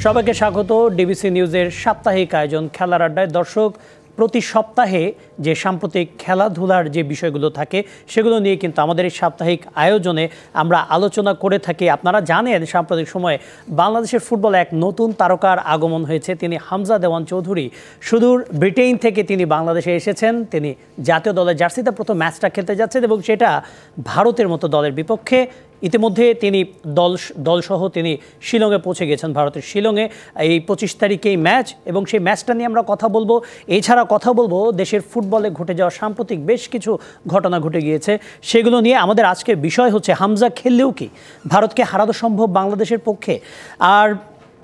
সবাইকে স্বাগত ডিবিসি নিউজের সাপ্তাহিক আয়োজন খেলার আড্ডায়। দর্শক, প্রতি সপ্তাহে যে সাম্প্রতিক খেলাধুলার যে বিষয়গুলো থাকে সেগুলো নিয়ে কিন্তু আমাদের এই সাপ্তাহিক আয়োজনে আমরা আলোচনা করে থাকি। আপনারা জানেন সাম্প্রতিক সময়ে বাংলাদেশের ফুটবলে এক নতুন তারকার আগমন হয়েছে। তিনি হামজা দেওয়ান চৌধুরী। সুদূর ব্রিটেন থেকে তিনি বাংলাদেশে এসেছেন। তিনি জাতীয় দলের জার্সিতে প্রথম ম্যাচটা খেলতে যাচ্ছেন এবং সেটা ভারতের মতো দলের বিপক্ষে। ইতিমধ্যে তিনি দলসহ তিনি শিলংয়ে পৌঁছে গেছেন, ভারতের শিলংয়ে। এই 25 তারিখেই ম্যাচ এবং সেই ম্যাচটা নিয়ে আমরা কথা বলবো। এছাড়া কথা বলবো দেশের ফুটবলে ঘটে যাওয়া সাম্প্রতিক বেশ কিছু ঘটনা ঘটে গিয়েছে, সেগুলো নিয়ে। আমাদের আজকের বিষয় হচ্ছে হামজা খেললেও কি ভারতকে হারানো সম্ভব বাংলাদেশের পক্ষে। আর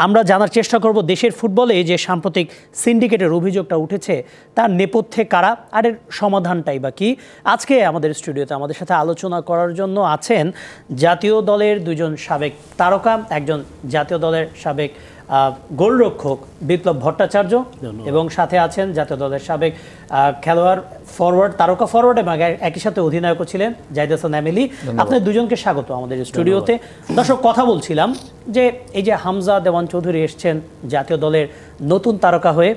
আমরা জানার চেষ্টা করব দেশের ফুটবলে যে সাম্প্রতিক সিন্ডিকেটের অভিযোগটা উঠেছে তার নেপথ্যে কারা, আর এর সমাধানটাই বা কী। আজকে আমাদের স্টুডিওতে আমাদের সাথে আলোচনা করার জন্য আছেন জাতীয় দলের দুজন সাবেক তারকা, একজন জাতীয় দলের সাবেক গোলরক্ষক বিপ্লব ভট্টাচার্য এবং সাথে আছেন জাতীয় দলের সাবেক খেলোয়াড় ফরওয়ার্ড, তারকা ফরওয়ার্ড এবং একই সাথে অধিনায়কও ছিলেন জাহিদ হাসান এমিলি। আপনাদের দুজনকে স্বাগত আমাদের স্টুডিওতে। দর্শক, কথা বলছিলাম যে এই যে হামজা দেওয়ান চৌধুরী এসছেন জাতীয় দলের নতুন তারকা হয়ে,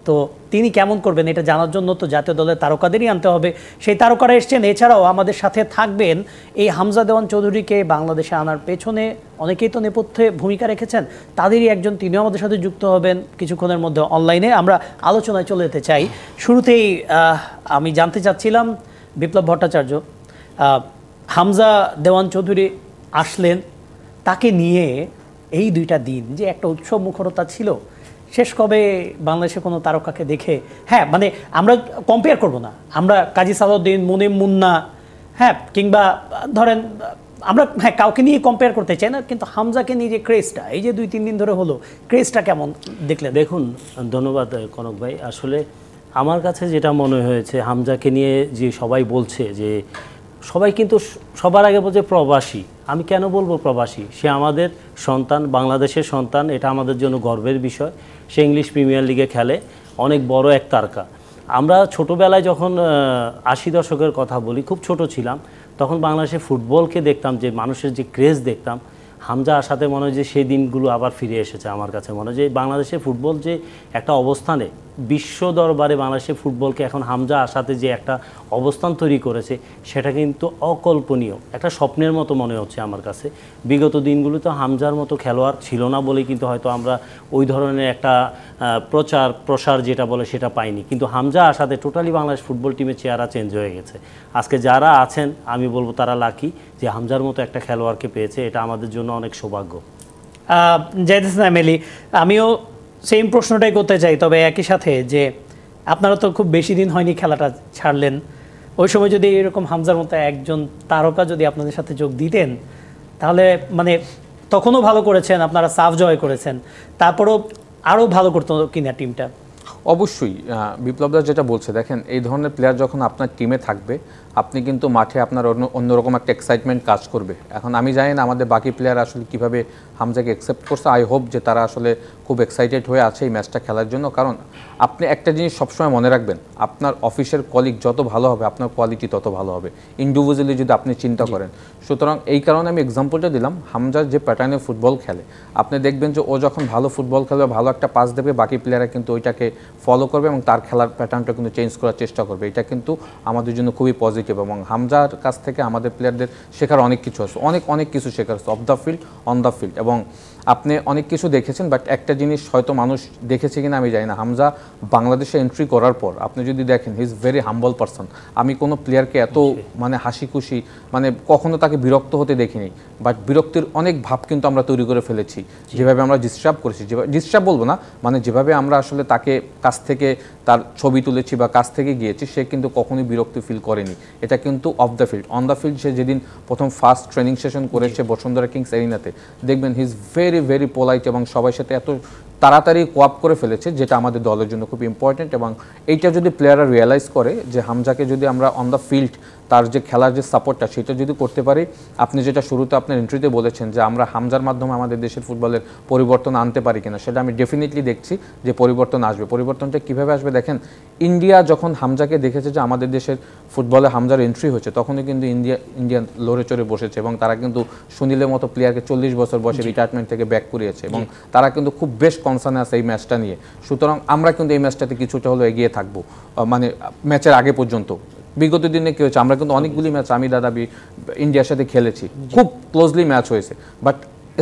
তো তিনি কেমন করবেন এটা জানার জন্য তো জাতীয় দলের তারকাদেরই আনতে হবে। সেই তারকারা এসছেন। এছাড়াও আমাদের সাথে থাকবেন এই হামজা দেওয়ান চৌধুরীকে বাংলাদেশে আনার পেছনে অনেকেই তো নেপথ্যে ভূমিকা রেখেছেন, তাদেরই একজন, তিনিও আমাদের সাথে যুক্ত হবেন কিছুক্ষণের মধ্যে অনলাইনে। আমরা আলোচনায় চলে যেতে চাই। শুরুতেই আমি জানতে চাচ্ছিলাম বিপ্লব ভট্টাচার্য, হামজা দেওয়ান চৌধুরী আসলেন, তাকে নিয়ে এই 2টা দিন যে একটা উৎসব মুখরতা ছিল, শেষ কবে বাংলাদেশে কোনো তারকাকে দেখে, হ্যাঁ মানে আমরা কম্পেয়ার করব না, আমরা কাজী সালাউদ্দিন, মুনিম মুন্না, হ্যাঁ কিংবা ধরেন আমরা কাউকে নিয়ে কম্পেয়ার করতে চাই না, কিন্তু হামজাকে নিয়ে যে ক্রেজটা এই যে 2-3 দিন ধরে হলো, ক্রেজটা কেমন দেখলেন? দেখুন, ধন্যবাদ কনক ভাই। আসলে আমার কাছে যেটা মনে হয়েছে হামজাকে নিয়ে, যে সবাই বলছে যে সবাই কিন্তু সবার আগে বলছে প্রবাসী। আমি কেন বলবো প্রবাসী? সে আমাদের সন্তান, বাংলাদেশের সন্তান, এটা আমাদের জন্য গর্বের বিষয়। সে ইংলিশ প্রিমিয়ার লিগে খেলে, অনেক বড় এক তারকা। আমরা ছোটোবেলায় যখন 80 দশকের কথা বলি, খুব ছোট ছিলাম, তখন বাংলাদেশের ফুটবলকে দেখতাম, যে মানুষের যে ক্রেজ দেখতাম, হামজা আসাতে মনে হয় যে সেই দিনগুলো আবার ফিরে এসেছে। আমার কাছে মনে হয় যে বাংলাদেশের ফুটবল যে একটা অবস্থানে, বিশ্ব দরবারে বাংলাদেশের ফুটবলকে এখন হামজা আসাতে যে একটা অবস্থান তৈরি করেছে, সেটা কিন্তু অকল্পনীয়, একটা স্বপ্নের মতো মনে হচ্ছে আমার কাছে। বিগত দিনগুলোতে হামজার মতো খেলোয়াড় ছিল না বলেই কিন্তু হয়তো আমরা ওই ধরনের একটা প্রসার যেটা বলে সেটা পাইনি। কিন্তু হামজা আসাতে টোটালি বাংলাদেশ ফুটবল টিমের চেহারা চেঞ্জ হয়ে গেছে। আজকে যারা আছেন আমি বলবো তারা লাকি যে হামজার মতো একটা খেলোয়াড়কে পেয়েছে, এটা আমাদের জন্য অনেক সৌভাগ্য। জাহিদ হাসান এমিলি, আমিও সেম প্রশ্নটাই করতে চাই, তবে একই সাথে যে আপনারা তো খুব বেশি দিন হয়নি খেলাটা ছাড়লেন, ওই সময় যদি এরকম হামজার মতো একজন তারকা যদি আপনাদের সাথে যোগ দিতেন, তাহলে মানে তখনও ভালো করেছেন, আপনারা সাফ জয় করেছেন, তারপরও আরও ভালো করতো কিনা টিমটা? অবশ্যই বিপ্লবদা যেটা বলছে, দেখেন এই ধরনের প্লেয়ার যখন আপনার টিমে থাকবে, আপনি কিন্তু মাঠে আপনার অন্যরকম একটা এক্সাইটমেন্ট কাজ করবে। এখন আমি জানি না আমাদের বাকি প্লেয়ার আসলে কীভাবে হামজাকে অ্যাকসেপ্ট করছে। আই হোপ যে তারা আসলে খুব এক্সাইটেড হয়ে আছে এই ম্যাচটা খেলার জন্য। কারণ আপনি একটা জিনিস সবসময় মনে রাখবেন, আপনার অফিসের কলিগ যত ভালো হবে আপনার কোয়ালিটি তত ভালো হবে, ইন্ডিভিজুয়ালি যদি আপনি চিন্তা করেন। সুতরাং এই কারণে আমি এক্সাম্পলটা দিলাম, হামজার যে প্যাটার্নে ফুটবল খেলে, আপনি দেখবেন যে ও যখন ভালো ফুটবল খেলবে, ভালো একটা পাস দেবে, বাকি প্লেয়াররা কিন্তু ওইটাকে ফলো করবে এবং তার খেলার প্যাটার্নটা কিন্তু চেঞ্জ করার চেষ্টা করবে। এটা কিন্তু আমাদের জন্য খুবই পজিটিভ এবং হামজার কাছ থেকে আমাদের প্লেয়ারদের শেখার অনেক কিছু আছে, অনেক কিছু শেখার আছে, of the field, on the field. এবং আপনি অনেক কিছু দেখেছেন, বাট একটা জিনিস হয়তো মানুষ দেখেছে কিনা আমি জানি না, হামজা বাংলাদেশে এন্ট্রি করার পর আপনি যদি দেখেন, he is very humble person. আমি কোনো প্লেয়ারকে এত মানে হাসি খুশি, মানে কখনো তাকে বিরক্ত হতে দেখিনি, বাট বিরক্তির অনেক ভাব কিন্তু আমরা তৈরি করে ফেলেছি যেভাবে আমরা ডিস্টার্ব করেছি। ডিস্টার্ব বলবো না, মানে যেভাবে আমরা আসলে তাকে কাছ থেকে তার ছবি তুলেছি বা কাছ থেকে গিয়েছি, সে কিন্তু কখনোই বিরক্তি ফিল করেনি। এটা কিন্তু off the field. On the field সে যেদিন প্রথম ফার্স্ট ট্রেনিং সেশন করেছে বসুন্ধরা কিংস এরিনাতে, দেখবেন হি ইজ ভেরি পোলাইট এবং সবার সাথে এত তাড়াতাড়ি কোয়াপ করে ফেলেছে, যেটা আমাদের দলের জন্য খুব ইম্পর্টেন্ট। এবং এইটা যদি প্লেয়াররা রিয়েলাইজ করে যে হামজাকে যদি আমরা অন দ্য ফিল্ড তার যে খেলার যে সাপোর্টটা সেটা যদি করতে পারি, আপনি যেটা শুরুতে আপনার এন্ট্রিতে বলেছেন যে আমরা হামজার মাধ্যমে আমাদের দেশের ফুটবলের পরিবর্তন আনতে পারি কিনা, সেটা আমি ডেফিনেটলি দেখছি যে পরিবর্তন আসবে। পরিবর্তনটা কীভাবে আসবে দেখেন, ইন্ডিয়া যখন হামজাকে দেখেছে যে আমাদের দেশের ফুটবলে হামজার এন্ট্রি হয়েছে, তখনই কিন্তু ইন্ডিয়ান লড়ে চড়ে বসেছে এবং তারা কিন্তু সুনীলের মতো প্লেয়ারকে 40 বছর বয়সে রিটায়ারমেন্ট থেকে ব্যাক করিয়েছে এবং তারা কিন্তু খুব বেশ কনসার্ন আছে এই ম্যাচটা নিয়ে। সুতরাং আমরা কিন্তু এই ম্যাচটাতে কিছুটা হলো এগিয়ে থাকবো, মানে ম্যাচের আগে পর্যন্ত। বিগত দিনে কী হয়েছে, আমরা কিন্তু অনেকগুলি ম্যাচ আমি দাদা ইন্ডিয়ার সাথে খেলেছি, খুব ক্লোজলি ম্যাচ হয়েছে, বাট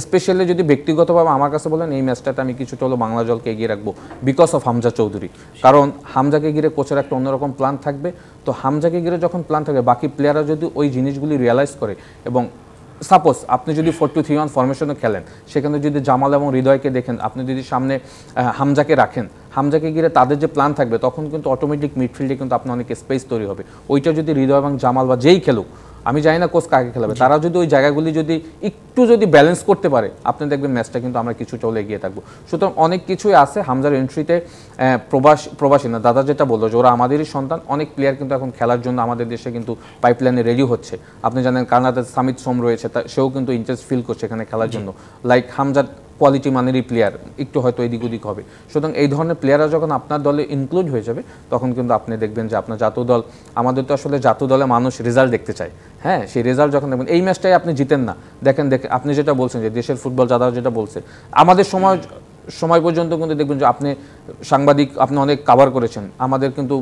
স্পেশালি যদি ব্যক্তিগতভাবে আমার কাছে বলেন এই ম্যাচটাতে আমি কিছুটা হলো বাংলা জলকে এগিয়ে রাখবো বিকজ অফ হামজা চৌধুরী। কারণ হামজাকে ঘিরে কোচের একটা অন্যরকম প্ল্যান থাকবে, তো হামজাকে ঘিরে যখন প্ল্যান থাকবে বাকি প্লেয়াররা যদি ওই জিনিসগুলি রিয়েলাইজ করে, এবং সাপোজ আপনি যদি 4-2-3-1 ফরমেশনে খেলেন, সেখানে যদি জামাল এবং হৃদয়কে দেখেন, আপনি যদি সামনে হামজাকে রাখেন, হামজাকে ঘিরে তাদের যে প্ল্যান থাকবে, তখন কিন্তু অটোমেটিক মিডফিল্ডে কিন্তু আপনার অনেক স্পেস তৈরি হবে। ওইটা যদি হৃদয় এবং জামাল বা যেই খেলুক, আমি জানি না কোচ কাকে খেলাবে, তারা যদি ওই জায়গাগুলি যদি একটু যদি ব্যালেন্স করতে পারে, আপনি দেখবেন ম্যাচটা কিন্তু আমরা কিছুটা হলে এগিয়ে থাকবো। সুতরাং অনেক কিছুই আছে হামজার এন্ট্রিতে। প্রবাসী না, দাদা যেটা বললো যে ওরা আমাদেরই সন্তান, অনেক প্লেয়ার কিন্তু এখন খেলার জন্য আমাদের দেশে কিন্তু পাইপলাইনে রেডি হচ্ছে। আপনি জানেন কানাডাতে সামিত সোম রয়েছে, সেও কিন্তু ইন্টারেস্ট ফিল করছে এখানে খেলার জন্য। লাইক হামজার কোয়ালিটি মানেরই প্লেয়ার, একটু হয়তো এদিক ওদিক হবে। সুতরাং এই ধরনের প্লেয়াররা যখন আপনার দলে ইনক্লুড হয়ে যাবে, তখন কিন্তু আপনি দেখবেন যে আপনার জাতীয় দল, আমাদের তো আসলে জাতীয় দলে মানুষ রেজাল্ট দেখতে চায়, হ্যাঁ, সেই রেজাল্ট যখন দেখবেন, এই ম্যাচটাই আপনি জিতেন না, দেখেন আপনি যেটা বলছেন যে দেশের ফুটবল যারা যেটা বলছে, আমাদের সময় পর্যন্ত কিন্তু দেখবেন যে আপনি সাংবাদিক, আপনি অনেক কাভার করেছেন, আমাদের কিন্তু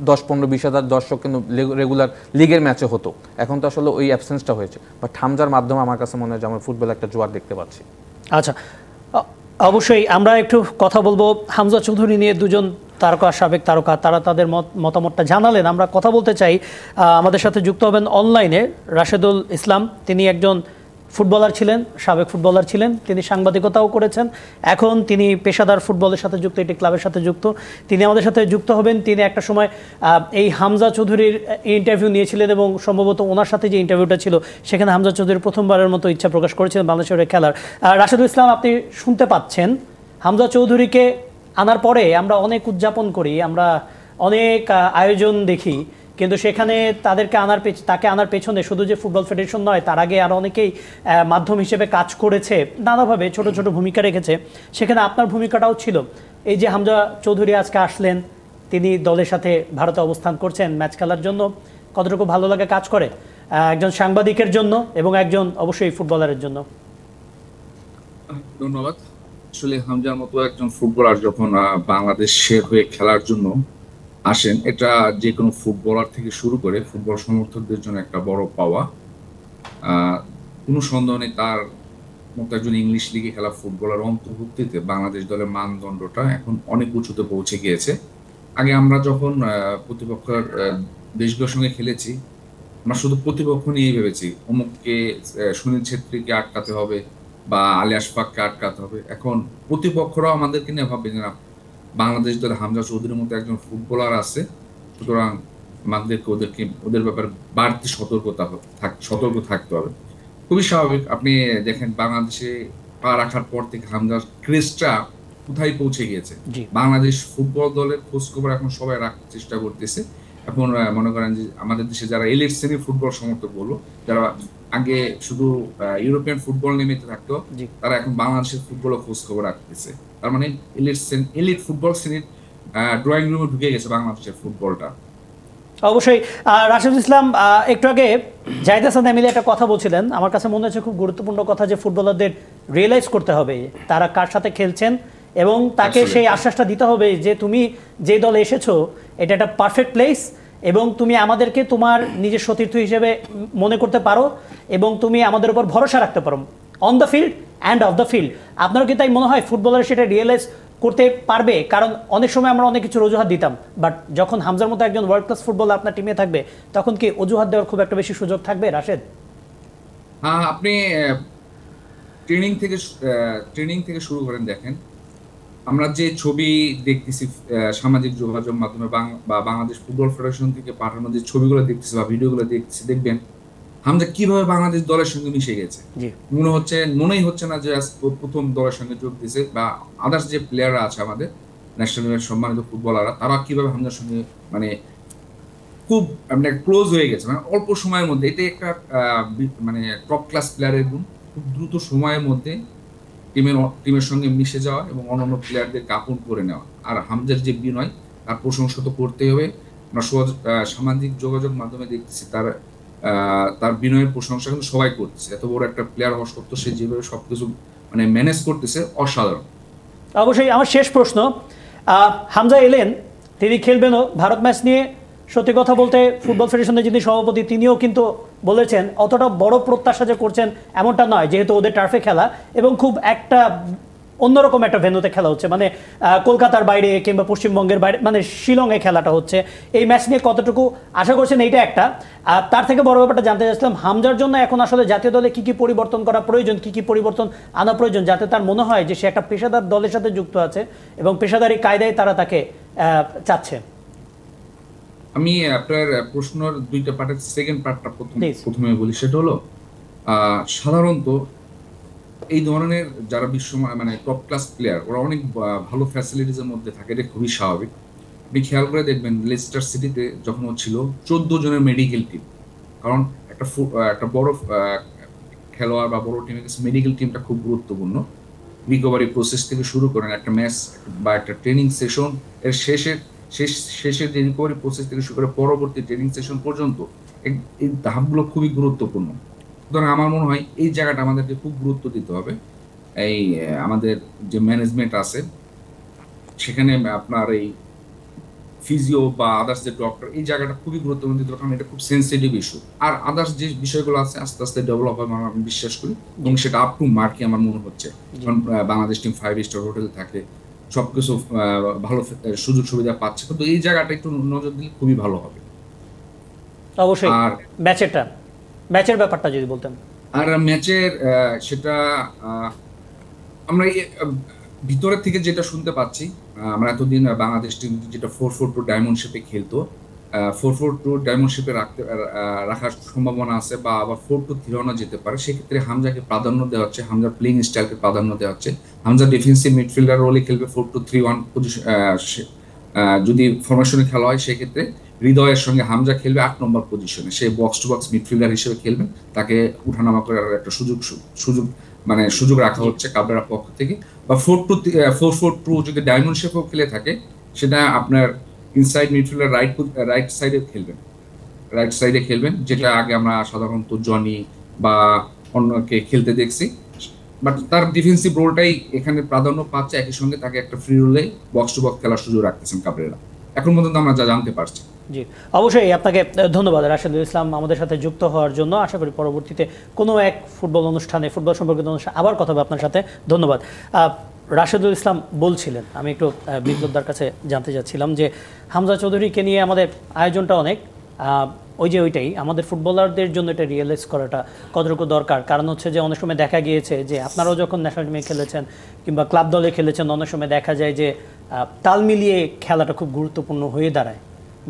10-15-20 হাজার দর্শক কিন্তু রেগুলার লিগের ম্যাচে হতো। এখন তো আসলে ওই অ্যাবসেন্সটা হয়েছে, বাট হামজার মাধ্যমে আমার কাছে মনে হয় যে আমরা ফুটবল একটা জোয়ার দেখতে পাচ্ছি। আচ্ছা, অবশ্যই আমরা একটু কথা বলবো হামজা চৌধুরী নিয়ে। দুজন তারকা, সাবেক তারকা, তারা তাদের মতামতটা জানালেন। আমরা কথা বলতে চাই, আমাদের সাথে যুক্ত হবেন অনলাইনে রাশেদুল ইসলাম। তিনি একজন ফুটবলার ছিলেন, সাবেক ফুটবলার ছিলেন, তিনি সাংবাদিকতাও করেছেন, এখন তিনি পেশাদার ফুটবলের সাথে যুক্ত, একটি ক্লাবের সাথে যুক্ত। তিনি আমাদের সাথে যুক্ত হবেন। তিনি একটা সময় এই হামজা চৌধুরীর ইন্টারভিউ নিয়েছিলেন এবং সম্ভবত ওনার সাথে যে ইন্টারভিউটা ছিল, সেখানে হামজা চৌধুরী প্রথমবারের মতো ইচ্ছা প্রকাশ করেছিলেন বাংলাদেশের খেলার। রাশেদুল ইসলাম, আপনি শুনতে পাচ্ছেন, হামজা চৌধুরীকে আনার পরে আমরা অনেক উদযাপন করি, আমরা অনেক আয়োজন দেখি, কিন্তু সেখানে তাকে আনার পেছনে শুধু যে ফুটবল ফেডারেশন নয়, তার আগে আরও অনেকেই মাধ্যম হিসেবে কাজ করেছে, নানাভাবে ছোট ছোট ভূমিকা রেখেছে। সেখানে আপনার ভূমিকাটাও ছিল। এই যে হামজা চৌধুরী আজকে আসলেন, তিনি দলের সাথে ভারতে অবস্থান করছেন ম্যাচ খেলার জন্য, কতটুকু ভালো লাগে কাজ করে একজন সাংবাদিকের জন্য এবং একজন অবশ্যই ফুটবলারের জন্য? ধন্যবাদ। আসলে হামজার মতো একজন ফুটবলার যখন বাংলাদেশের হয়ে খেলার জন্য আসেন, এটা যে কোনো ফুটবলার থেকে শুরু করে ফুটবল সমর্থকদের জন্য একটা বড় পাওয়া। কোনো সন্দেহ নেই, তার মতো একজন ইংলিশ লিগে খেলা ফুটবলার অন্তর্ভুক্তিতে বাংলাদেশ দলের মানদণ্ডটা এখন অনেক উঁচুতে পৌঁছে গিয়েছে। আগে আমরা যখন প্রতিপক্ষের দেশগুলোর সঙ্গে খেলেছি, আমরা শুধু প্রতিপক্ষ নিয়েই ভেবেছি অমুককে, সুনীল ছেত্রীকে আটকাতে হবে বা আলী আশফাককে আটকাতে হবে। এখন প্রতিপক্ষরাও আমাদেরকে নিয়ে ভাববে যে না, বাংলাদেশ দলে হামজা চৌধুরীর মতো একজন ফুটবলার আছে, সুতরাং আমাদেরকে ওদের ব্যাপারে বাড়তি সতর্ক থাকতে হবে। খুবই স্বাভাবিক। আপনি দেখেন বাংলাদেশে পা রাখার পর থেকে হামজার ক্রেজটা কোথায় পৌঁছে গিয়েছে। বাংলাদেশ ফুটবল দলের খোঁজ খবর এখন সবাই রাখার চেষ্টা করতেছে। এখন মনে করেন যে আমাদের দেশে যারা এলিট শ্রেণীর ফুটবল সমর্থক বলবো, যারা আগে শুধু ইউরোপিয়ান ফুটবল নিয়মিত থাকতো, তারা এখন বাংলাদেশের ফুটবলের খোঁজ খবর রাখতেছে। তার মানে এলিট ফুটবল শ্রেণীর ড্রয়িং রুমে ঢুকে গেছে বাংলাদেশের ফুটবলটা। অবশ্যই। রাশেদুল ইসলাম, একটু আগে জাহিদ হাসান এমিলি একটা কথা বলছিলেন, আমার কাছে মনে হচ্ছে খুব গুরুত্বপূর্ণ কথা, যে ফুটবলারদের রিয়েলাইজ করতে হবে তারা কার সাথে খেলছেন এবং তাকে সেই আশ্বাসটা দিতে হবে যে তুমি যে দলে এসেছো এটা একটা পারফেক্ট প্লেস এবং তুমি আমাদেরকে তোমার নিজের সতীর্থ হিসেবে মনে করতে পারো এবং তুমি আমাদের উপর ভরসা রাখতে পারো on the field and of the field. আপনারও কি তাই মনে হয় ফুটবলার সেটা রিয়েলাইজ করতে পারবে? কারণ অনেক সময় আমরা অনেক কিছু অজুহাত দিতাম, বাট যখন হামজার মতো একজন ওয়ার্ল্ড ক্লাস ফুটবলার আপনার টিমে থাকবে, তখন কি অজুহাত দেওয়ার খুব একটা বেশি সুযোগ থাকবে? রাশেদ, আপনি ট্রেনিং থেকে শুরু করেন, দেখেন আমরা যে ছবি দেখতেছি সামাজিক যোগাযোগ মাধ্যমে বা বাংলাদেশ ফুটবল ফেডারেশন থেকে পাঠানো যে ছবিগুলো দেখতেছি বা ভিডিওগুলো দেখতেছি, দেখবেন হামজা কিভাবে বাংলাদেশ দলের সঙ্গে মিশে গেছে। মনেই হচ্ছে না যে প্রথম দলের সঙ্গে যোগ দিয়েছে, বা আদার্স যে প্লেয়াররা আছে আমাদের ন্যাশনাল লেভেলের সম্মানিত ফুটবলাররা, তারা কিভাবে হামজার সঙ্গে মানে খুব মানে ক্লোজ হয়ে গেছে, মানে অল্প সময়ের মধ্যে। এটাই একটা মানে টপ ক্লাস প্লেয়ারের গুণ, খুব দ্রুত সময়ের মধ্যে টিমের সঙ্গে মিশে যাওয়া এবং অন্যান্য প্লেয়ারদেরকে আপন করে নেওয়া। আর হামজার যে বিনয়, তার প্রশংসা তো করতেই হবে। আমরা সামাজিক যোগাযোগ মাধ্যমে দেখতেছি তার বিনয়ের প্রশংসা কিন্তু সবাই করতেছে। এত বড় একটা প্লেয়ার হওয়া সত্ত্বেও সে যেভাবে সবকিছু মানে ম্যানেজ করতেছে, অসাধারণ। অবশ্যই আমার শেষ প্রশ্ন, হামজা এলেন, তিনি খেলবেনও ভারত ম্যাচ নিয়ে। সত্যি কথা বলতে ফুটবল ফেডারেশনের যিনি সভাপতি তিনিও কিন্তু বলেছেন অতটা বড় প্রত্যাশা যে করছেন এমনটা নয়, যেহেতু ওদের টার্ফে খেলা এবং খুব একটা অন্যরকম একটা ভেন্যুতে খেলা হচ্ছে, মানে কলকাতার বাইরে কিংবা পশ্চিমবঙ্গের বাইরে, মানে শিলংয়ে খেলাটা হচ্ছে। এই ম্যাচ নিয়ে কতটুকু আশা করছেন এইটা একটা। আর তার থেকে বড় ব্যাপারটা জানতে চাইছিলাম, হামজার জন্য এখন আসলে জাতীয় দলে কি কি পরিবর্তন করা প্রয়োজন, কি কি পরিবর্তন আনা প্রয়োজন, যাতে তার মনে হয় যে সে একটা পেশাদার দলের সাথে যুক্ত আছে এবং পেশাদারি কায়দায় তারা তাকে চাচ্ছে। আমি আপনার প্রশ্নের দুইটা পার্টের সেকেন্ড পার্টটা প্রথমে বলি। সেটা হলো সাধারণত এই ধরনের যারা মানে টপ ক্লাস প্লেয়ার, ওরা অনেক ভালো ফ্যাসিলিটিসের মধ্যে থাকে, এটা খুবই স্বাভাবিক। আপনি খেয়াল করে দেখবেন লেস্টার সিটিতে যখন ছিল 14 জনের মেডিকেল টিম, কারণ একটা বড় খেলোয়াড় বা বড় টিমের কাছে মেডিকেল টিমটা খুব গুরুত্বপূর্ণ। রিকভারি প্রসেস থেকে শুরু করেন একটা ম্যাচ বা একটা ট্রেনিং সেশন এর শেষের যে রিকভারি প্রসেস থেকে শুরু করে পরবর্তী ট্রেনিং সেশন পর্যন্ত এই ধাপগুলো খুবই গুরুত্বপূর্ণ। সুতরাং আমার মনে হয় এই জায়গাটা আমাদেরকে খুব গুরুত্ব দিতে হবে। এই আমাদের যে ম্যানেজমেন্ট আছে সেখানে আপনার এই ফিজিও বা আদার্স যে ডক্টর, এই জায়গাটা খুবই গুরুত্বপূর্ণ দিতে হবে, কারণ এটা খুব সেন্সিটিভ ইস্যু। আর আদার্স যে বিষয়গুলো আছে আস্তে আস্তে ডেভেলপ হবে আমি বিশ্বাস করি, এবং সেটা আপ টু মার্কই আমার মনে হচ্ছে। কারণ বাংলাদেশ টিম 5 স্টার হোটেলে থাকে, সবকিছু ভালো সুযোগ সুবিধা পাচ্ছে, কিন্তু এই জায়গাটা একটু নজর দিলে খুবই ভালো হবে। অবশ্যই। আর ম্যাচের ব্যাপারটা যদি বলতেন। আর ম্যাচের সেটা আমরা ভিতরের থেকে যেটা শুনতে পাচ্ছি, আমরা এতদিন বাংলাদেশ টিম যেটা 4-4-2 ডায়মন্ড শেপে খেলতো, 4-4-2 ডায়মন্ড শেপে রাখার সম্ভাবনা আছে, বা আবার 4-2-3 যেতে পারে। সেক্ষেত্রে হামজাকে প্রাধান্য দেওয়া হচ্ছে, হামজার প্লেইং স্টাইলকে প্রাধান্য দেওয়া হচ্ছে। হামজা ডিফেন্সিভ মিডফিল্ডার রোলে খেলবে 4-2-3-1 পজিশন। যদি ফরমেশনে খেলা হয় সেক্ষেত্রে হৃদয়ের সঙ্গে হামজা খেলবে 8 নম্বর পজিশনে, সে বক্স টু বক্স মিডফিল্ডার হিসেবে খেলবে, তাকে উঠানামা করার একটা সুযোগ রাখা হচ্ছে কাবরেরার পক্ষ থেকে। বা 4-4-2 যদি ডায়মন্ড শেপও খেলে থাকে, সেটা আপনার ইনসাইড মিডফিল্ডার রাইট সাইডে খেলবেন, যেটা আগে আমরা সাধারণত জনি বা অন্যকে খেলতে দেখছি। বাট তার ডিফেন্সিভ রোলটাই এখানে প্রাধান্য পাচ্ছে, একই সঙ্গে তাকে একটা ফ্রি রোলে বক্স টু বক্স খেলার সুযোগ রাখতেছেন কাবরেরা, এখন পর্যন্ত আমরা যা জানতে পারছি। জি, অবশ্যই আপনাকে ধন্যবাদ রাশেদুল ইসলাম আমাদের সাথে যুক্ত হওয়ার জন্য। আশা করি পরবর্তীতে কোনো এক ফুটবল সম্পর্কিত অনুষ্ঠানে আবার কথা হবে আপনার সাথে। ধন্যবাদ। রাশেদুল ইসলাম বলছিলেন, আমি একটু বিপ্লবদার কাছে জানতে চাচ্ছিলাম যে হামজা চৌধুরীকে নিয়ে আমাদের আয়োজনটা অনেক, ওইটাই আমাদের ফুটবলারদের জন্য এটা রিয়েলাইজ করাটা কতটুকু দরকার। কারণ হচ্ছে যে অনেক সময় দেখা গিয়েছে যে আপনারাও যখন ন্যাশনাল টিমে খেলেছেন কিংবা ক্লাব দলে খেলেছেন, অনেক সময় দেখা যায় যে তাল মিলিয়ে খেলাটা খুব গুরুত্বপূর্ণ হয়ে দাঁড়ায়।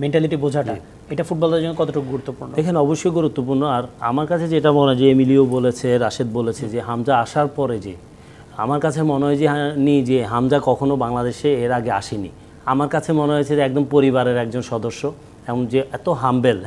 মেন্টালিটি বোঝাটা এটা ফুটবলের জন্য কতটুকু গুরুত্বপূর্ণ? এখানে অবশ্যই গুরুত্বপূর্ণ। আর আমার কাছে যেটা মনে হয় যে এমিলিও বলেছে, রাশেদ বলেছে যে হামজা আসার পরে যে আমার কাছে মনে হয় যে হামজা কখনো বাংলাদেশে এর আগে আসেনি। আমার কাছে মনে হয়েছে যে একদম পরিবারের একজন সদস্য, এমন যে এত হাম্বেল,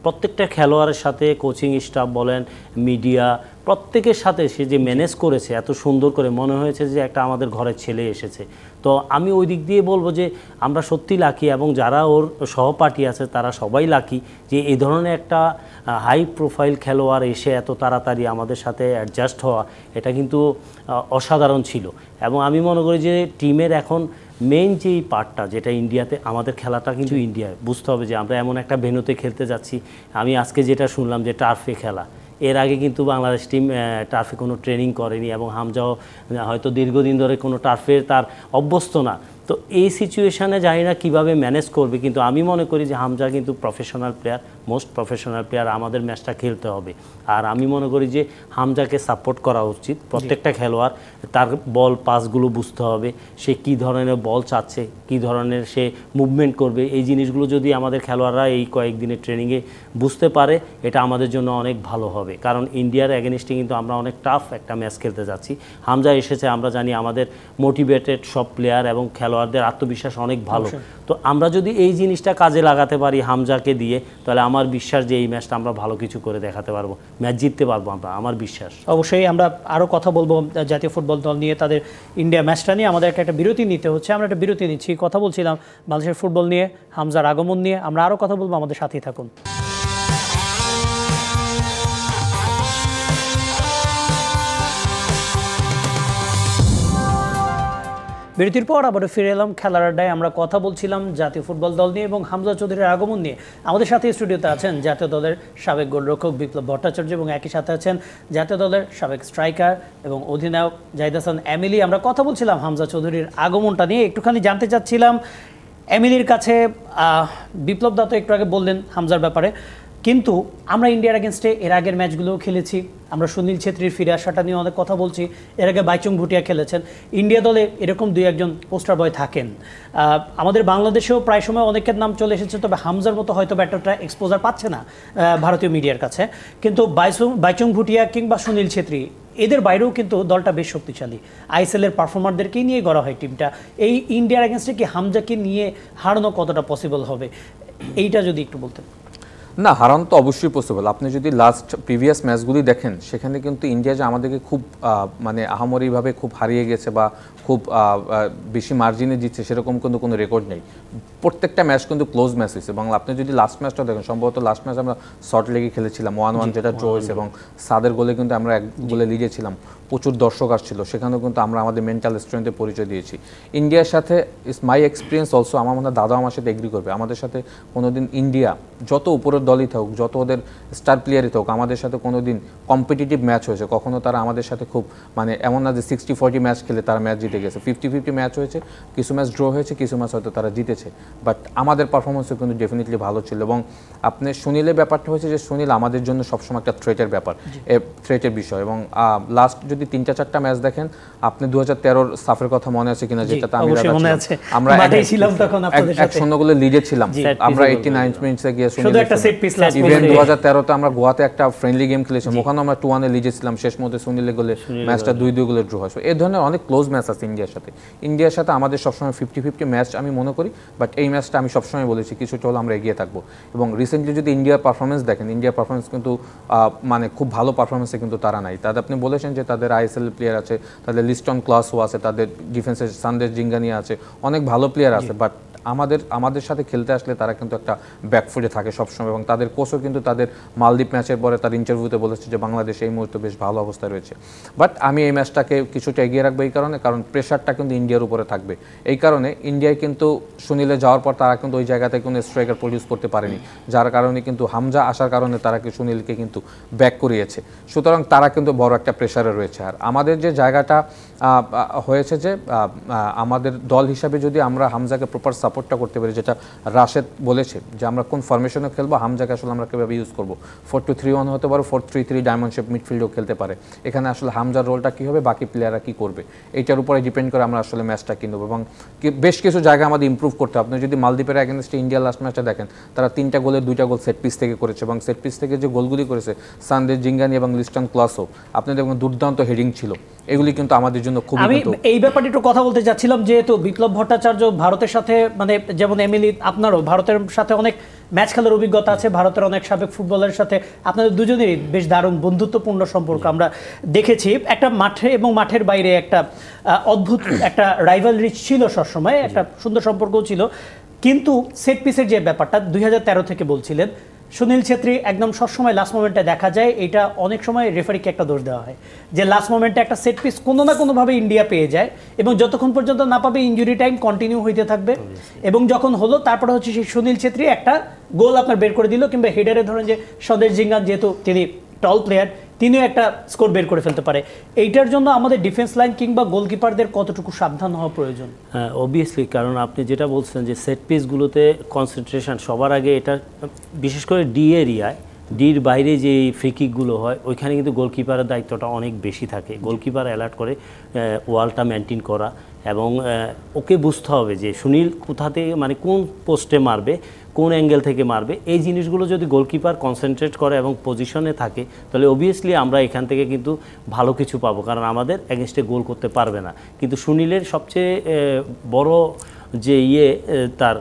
প্রত্যেকটা খেলোয়াড়ের সাথে কোচিং স্টাফ বলেন, মিডিয়া, প্রত্যেকের সাথে সে যে ম্যানেজ করেছে এত সুন্দর করে, মনে হয়েছে যে একটা আমাদের ঘরের ছেলে এসেছে। তো আমি ওই দিক দিয়ে বলবো যে আমরা সত্যি লাকি, এবং যারা ওর সহপাঠী আছে তারা সবাই লাকি যে এই ধরনের একটা হাই প্রোফাইল খেলোয়াড় এসে এত তাড়াতাড়ি আমাদের সাথে অ্যাডজাস্ট হওয়া, এটা কিন্তু অসাধারণ ছিল। এবং আমি মনে করি যে টিমের এখন মেইন যেই পার্টটা, যেটা ইন্ডিয়াতে আমাদের খেলাটা কিন্তু ইন্ডিয়ায় বুঝতে হবে যে আমরা এমন একটা ভেন্যুতে খেলতে যাচ্ছি। আমি আজকে যেটা শুনলাম যে টার্ফে খেলা, এর আগে কিন্তু বাংলাদেশ টিম টার্ফে কোনো ট্রেনিং করেনি, এবং হামজাও হয়তো দীর্ঘদিন ধরে কোনো টার্ফে তার অভ্যস্ত না। তো এই সিচুয়েশানে জানি না কীভাবে ম্যানেজ করবে, কিন্তু আমি মনে করি যে হামজা কিন্তু professional player, most professional player. আমাদের ম্যাচটা খেলতে হবে, আর আমি মনে করি যে হামজাকে সাপোর্ট করা উচিত। প্রত্যেকটা খেলোয়াড় তার বল পাসগুলো বুঝতে হবে, সে কী ধরনের বল চাচ্ছে, কী ধরনের সে মুভমেন্ট করবে। এই জিনিসগুলো যদি আমাদের খেলোয়াড়রা এই কয়েকদিনের ট্রেনিংয়ে বুঝতে পারে, এটা আমাদের জন্য অনেক ভালো হবে। কারণ ইন্ডিয়ার অ্যাগেনিস্টে কিন্তু আমরা অনেক টাফ একটা ম্যাচ খেলতে যাচ্ছি। হামজা এসেছে, আমরা জানি আমাদের মোটিভেটেড সব প্লেয়ার এবং খেলোয়াড় খেলোয়াড়দের আত্মবিশ্বাস অনেক ভালো। তো আমরা যদি এই জিনিসটা কাজে লাগাতে পারি হামজাকে দিয়ে, তাহলে আমার বিশ্বাস যে এই ম্যাচটা আমরা ভালো কিছু করে দেখাতে পারবো, ম্যাচ জিততে পারবো আমরা, আমার বিশ্বাস। অবশ্যই আমরা আরও কথা বলবো জাতীয় ফুটবল দল নিয়ে, তাদের ইন্ডিয়া ম্যাচটা নিয়ে। আমাদের একটা বিরতি নিতে হচ্ছে, আমরা একটা বিরতি নিচ্ছি। কথা বলছিলাম বাংলাদেশের ফুটবল নিয়ে, হামজার আগমন নিয়ে। আমরা আরও কথা বলবো, আমাদের সাথেই থাকুন। বিরতির পর আবারও ফিরে এলাম খেলার আড্ডায়। আমরা কথা বলছিলাম জাতীয় ফুটবল দল নিয়ে এবং হামজা চৌধুরীর আগমন নিয়ে। আমাদের সাথে স্টুডিওতে আছেন জাতীয় দলের সাবেক গোলরক্ষক বিপ্লব ভট্টাচার্য এবং একই সাথে আছেন জাতীয় দলের সাবেক স্ট্রাইকার এবং অধিনায়ক জাহিদ হাসান এমিলি। আমরা কথা বলছিলাম হামজা চৌধুরীর আগমনটা নিয়ে। একটুখানি জানতে চাচ্ছিলাম এমিলির কাছে, বিপ্লব দা তো একটু আগে বললেন হামজার ব্যাপারে, কিন্তু আমরা ইন্ডিয়ার এগেনস্টে এর আগের ম্যাচগুলোও খেলেছি। আমরা সুনীল ছেত্রীর ফিরে আসাটা নিয়ে অনেক কথা বলছি। এর আগে বাইচুং ভুটিয়া খেলেছেন। ইন্ডিয়া দলে এরকম দুই একজন পোস্টার বয় থাকেন। আমাদের বাংলাদেশেও প্রায় সময় অনেকের নাম চলে এসেছে, তবে হামজার মতো হয়তো এতটা এক্সপোজার পাচ্ছে না ভারতীয় মিডিয়ার কাছে। কিন্তু বাইচুং ভুটিয়া কিংবা সুনীল ছেত্রী, এদের বাইরেও কিন্তু দলটা বেশ শক্তিশালী। আইএসএলের পারফর্মারদেরকেই নিয়ে গড়া হয় টিমটা। এই ইন্ডিয়ার এগেনস্টে কি হামজাকে নিয়ে হারানো কতটা পসিবল হবে, এইটা যদি একটু বলতেন। না, হারানো তো অবশ্যই পসিবল। আপনি যদি লাস্ট প্রিভিয়াস ম্যাচগুলি দেখেন, সেখানে কিন্তু ইন্ডিয়া যে আমাদেরকে খুব মানে আহামরিভাবে খুব হারিয়ে গেছে বা খুব বেশি মার্জিনে জিতছে সেরকম কিন্তু কোনো রেকর্ড নেই। প্রত্যেকটা ম্যাচ কিন্তু ক্লোজ ম্যাচ হয়েছে। এবং আপনি যদি লাস্ট ম্যাচটা দেখেন, সম্ভবত লাস্ট ম্যাচ আমরা সল্ট লেগে খেলেছিলাম 1-1, যেটা ড্র হয়েছে, এবং সাদের গোলে কিন্তু আমরা 1 গোলে লিডে ছিলাম। প্রচুর দর্শক আসছিল, সেখানেও কিন্তু আমরা আমাদের মেন্টাল স্ট্রেংথের পরিচয় দিয়েছি। ইন্ডিয়ার সাথে ইস মাই এক্সপিরিয়েন্স অলসো, আমার মনে হয় দাদা আমার সাথে এগ্রি করবে, আমাদের সাথে কোনোদিন ইন্ডিয়া যত উপরের দলই থাকুক, যত ওদের স্টার প্লেয়ারই থাকুক, আমাদের সাথে কোনোদিন কম্পিটিটিভ ম্যাচ হয়েছে কখনো তারা আমাদের সাথে খুব মানে এমন না যে 60-40 ম্যাচ খেলে তারা ম্যাচ জিতে গেছে। 50-50 ম্যাচ হয়েছে, কিছু ম্যাচ ড্র হয়েছে, কিছু ম্যাচ হয়তো তারা জিতেছে, বাট আমাদের পারফরমেন্সও কিন্তু ডেফিনেটলি ভালো ছিল। এবং আপনি সুনীলের ব্যাপারটা হয়েছে যে সুনীল আমাদের জন্য সবসময় একটা থ্রেটের ব্যাপার, থ্রেটের বিষয়। এবং লাস্ট যদি 3-4টা ম্যাচ দেখেন, আপনি 2013-র সাফের কথা মনে আছে কিনা, যেটাতে আমি আমরা 1-0 গোলে লিডে ছিলাম, আমরা 89 মিনিটসে গিয়ে ইভেন 2013-তে আমরা গোয়াতে একটা ফ্রেন্ডলি গেম খেলেছিলাম, ওখানে আমরা 2-1 লিডে ছিলাম, শেষ মুহূর্তে সুনীলের গোলে ম্যাচটা 2-2 গোলে ড্র হয়। এই ধরনের অনেক ক্লোজ ম্যাচ আছে ইন্ডিয়ার সাথে আমাদের সবসময় 50-50 ম্যাচ আমি মনে করি, বাট এই ম্যাচটা আমি সবসময় বলেছি কিছুটা হলে আমরা এগিয়ে থাকবো। এবং রিসেন্টলি যদি ইন্ডিয়ার পারফরমেন্স দেখেন, ইন্ডিয়ার পারফরমেন্স কিন্তু মানে খুব ভালো পারফরমেন্সে কিন্তু তারা নাই। তাদের আপনি বলেছেন যে তাদের আইএসএল প্লেয়ার আছে, তাদের লিস্টন ক্লাসও আছে, তাদের ডিফেন্সের সন্দেশ জিঙ্গানিয়া আছে, অনেক ভালো প্লেয়ার আছে, বাট আমাদের সাথে খেলতে আসলে তারা কিন্তু একটা ব্যাকফুটে থাকে সবসময়। এবং তাদের কোচও কিন্তু তাদের মালদ্বীপ ম্যাচের পরে তার ইন্টারভিউতে বলেছে যে বাংলাদেশ এই মুহূর্তে বেশ ভালো অবস্থায় রয়েছে। বাট আমি এই ম্যাচটাকে কিছুটা এগিয়ে রাখবো এই কারণে, কারণ প্রেশারটা কিন্তু ইন্ডিয়ার উপরে থাকবে। এই কারণে ইন্ডিয়ায় কিন্তু সুনীলে যাওয়ার পর তারা কিন্তু ওই জায়গাতে কোনো স্ট্রাইকার প্রডিউস করতে পারেনি, যার কারণে কিন্তু হামজা আসার কারণে তারা সুনীলকে কিন্তু ব্যাক করিয়েছে। সুতরাং তারা কিন্তু বড় একটা প্রেশারে রয়েছে। আর আমাদের যে জায়গাটা হয়েছে যে আমাদের দল হিসাবে যদি আমরা হামজাকে প্রপার সাপোর্টটা করতে পারি, যেটা রাশেদ বলেছে যে আমরা কোন ফরমেশনে খেলবো, হামজাকে আসলে আমরা কীভাবে ইউজ করবো, 4-2-3-1 হতে পারে, 4-3-3 ডায়মন্ড শেপ মিডফিল্ডও খেলতে পারে। এখানে আসলে হামজার রোলটা কী হবে, বাকি প্লেয়াররা কী করবে, এইটার উপরে ডিপেন্ড করে আমরা আসলে ম্যাচটা কিনব। এবং বেশ কিছু জায়গা আমাদের ইম্প্রুভ করতে হবে। আপনি যদি মালদ্বীপের এগেনস্টে ইন্ডিয়া লাস্ট ম্যাচটা দেখেন, তারা 3টা গোলে 2টা গোল সেট পিস থেকে করেছে, এবং সেট পিস থেকে যে গোলগুলি করেছে সন্দেশ জিঙ্গানি এবং লিস্টন ক্লাসও, আপনি দেখবেন দুর্দান্ত হেডিং ছিল। এগুলি কিন্তু আমাদের জন্য খুব, আমি এই ব্যাপারে একটু কথা বলতে যাচ্ছিলাম, যেহেতু বিপ্লব ভট্টাচার্য ভারতের সাথে, মানে যেমন এমিলি আপনারও ভারতের সাথে অনেক ম্যাচ খেলার অভিজ্ঞতা আছে, ভারতের অনেক সাবেক ফুটবলারের সাথে আপনাদের দুজনেরই বেশ দারুণ বন্ধুত্বপূর্ণ সম্পর্ক আমরা দেখেছি। একটা মাঠে এবং মাঠের বাইরে একটা অদ্ভুত একটা রাইভালরি ছিল সবসময়, একটা সুন্দর সম্পর্কও ছিল। কিন্তু সেট পিসের যে ব্যাপারটা 2013 থেকে বলছিলেন, সুনীল ছেত্রী একদম সবসময় লাস্ট মোমেন্টে দেখা যায়, এটা অনেক সময় রেফারিকে একটা দোষ দেওয়া হয় যে লাস্ট মোমেন্টে একটা সেট পিস কোনো না কোনোভাবে ইন্ডিয়া পেয়ে যায়, এবং যতক্ষণ পর্যন্ত না পাবে ইনজুরি টাইম কন্টিনিউ হইতে থাকবে। এবং যখন হলো তারপরে হচ্ছে সেই সুনীল ছেত্রী একটা গোল আপনার বের করে দিল, কিংবা হেডারে ধরেন যে সন্দেশ জিঙ্গান, যেহেতু তিনি টল প্লেয়ার, তিনিও একটা স্কোর বের করে ফেলতে পারে। এইটার জন্য আমাদের ডিফেন্স লাইন কিংবা গোলকিপারদের কতটুকু সাবধান হওয়া প্রয়োজন? হ্যাঁ, অবভিয়াসলি, কারণ আপনি যেটা বলছেন যে সেট পিসগুলোতে কনসেন্ট্রেশন সবার আগে, এটা বিশেষ করে ডি এরিয়ায় ডির বাইরে যে ফ্রি কিকগুলো হয় ওইখানে কিন্তু গোলকিপারের দায়িত্বটা অনেক বেশি থাকে। গোলকিপার অ্যালার্ট করে ওয়ালটা মেনটেন করা, এবং ওকে বুঝতে হবে যে সুনীল কোথা থেকে, মানে কোন পোস্টে মারবে, কোন অ্যাঙ্গেল থেকে মারবে। এই জিনিসগুলো যদি গোলকিপার কনসেন্ট্রেট করে এবং পজিশনে থাকে, তাহলে অবভিয়াসলি আমরা এখান থেকে কিন্তু ভালো কিছু পাবো, কারণ আমাদের অ্যাগেনস্টে গোল করতে পারবে না। কিন্তু সুনীলের সবচেয়ে বড় যে তার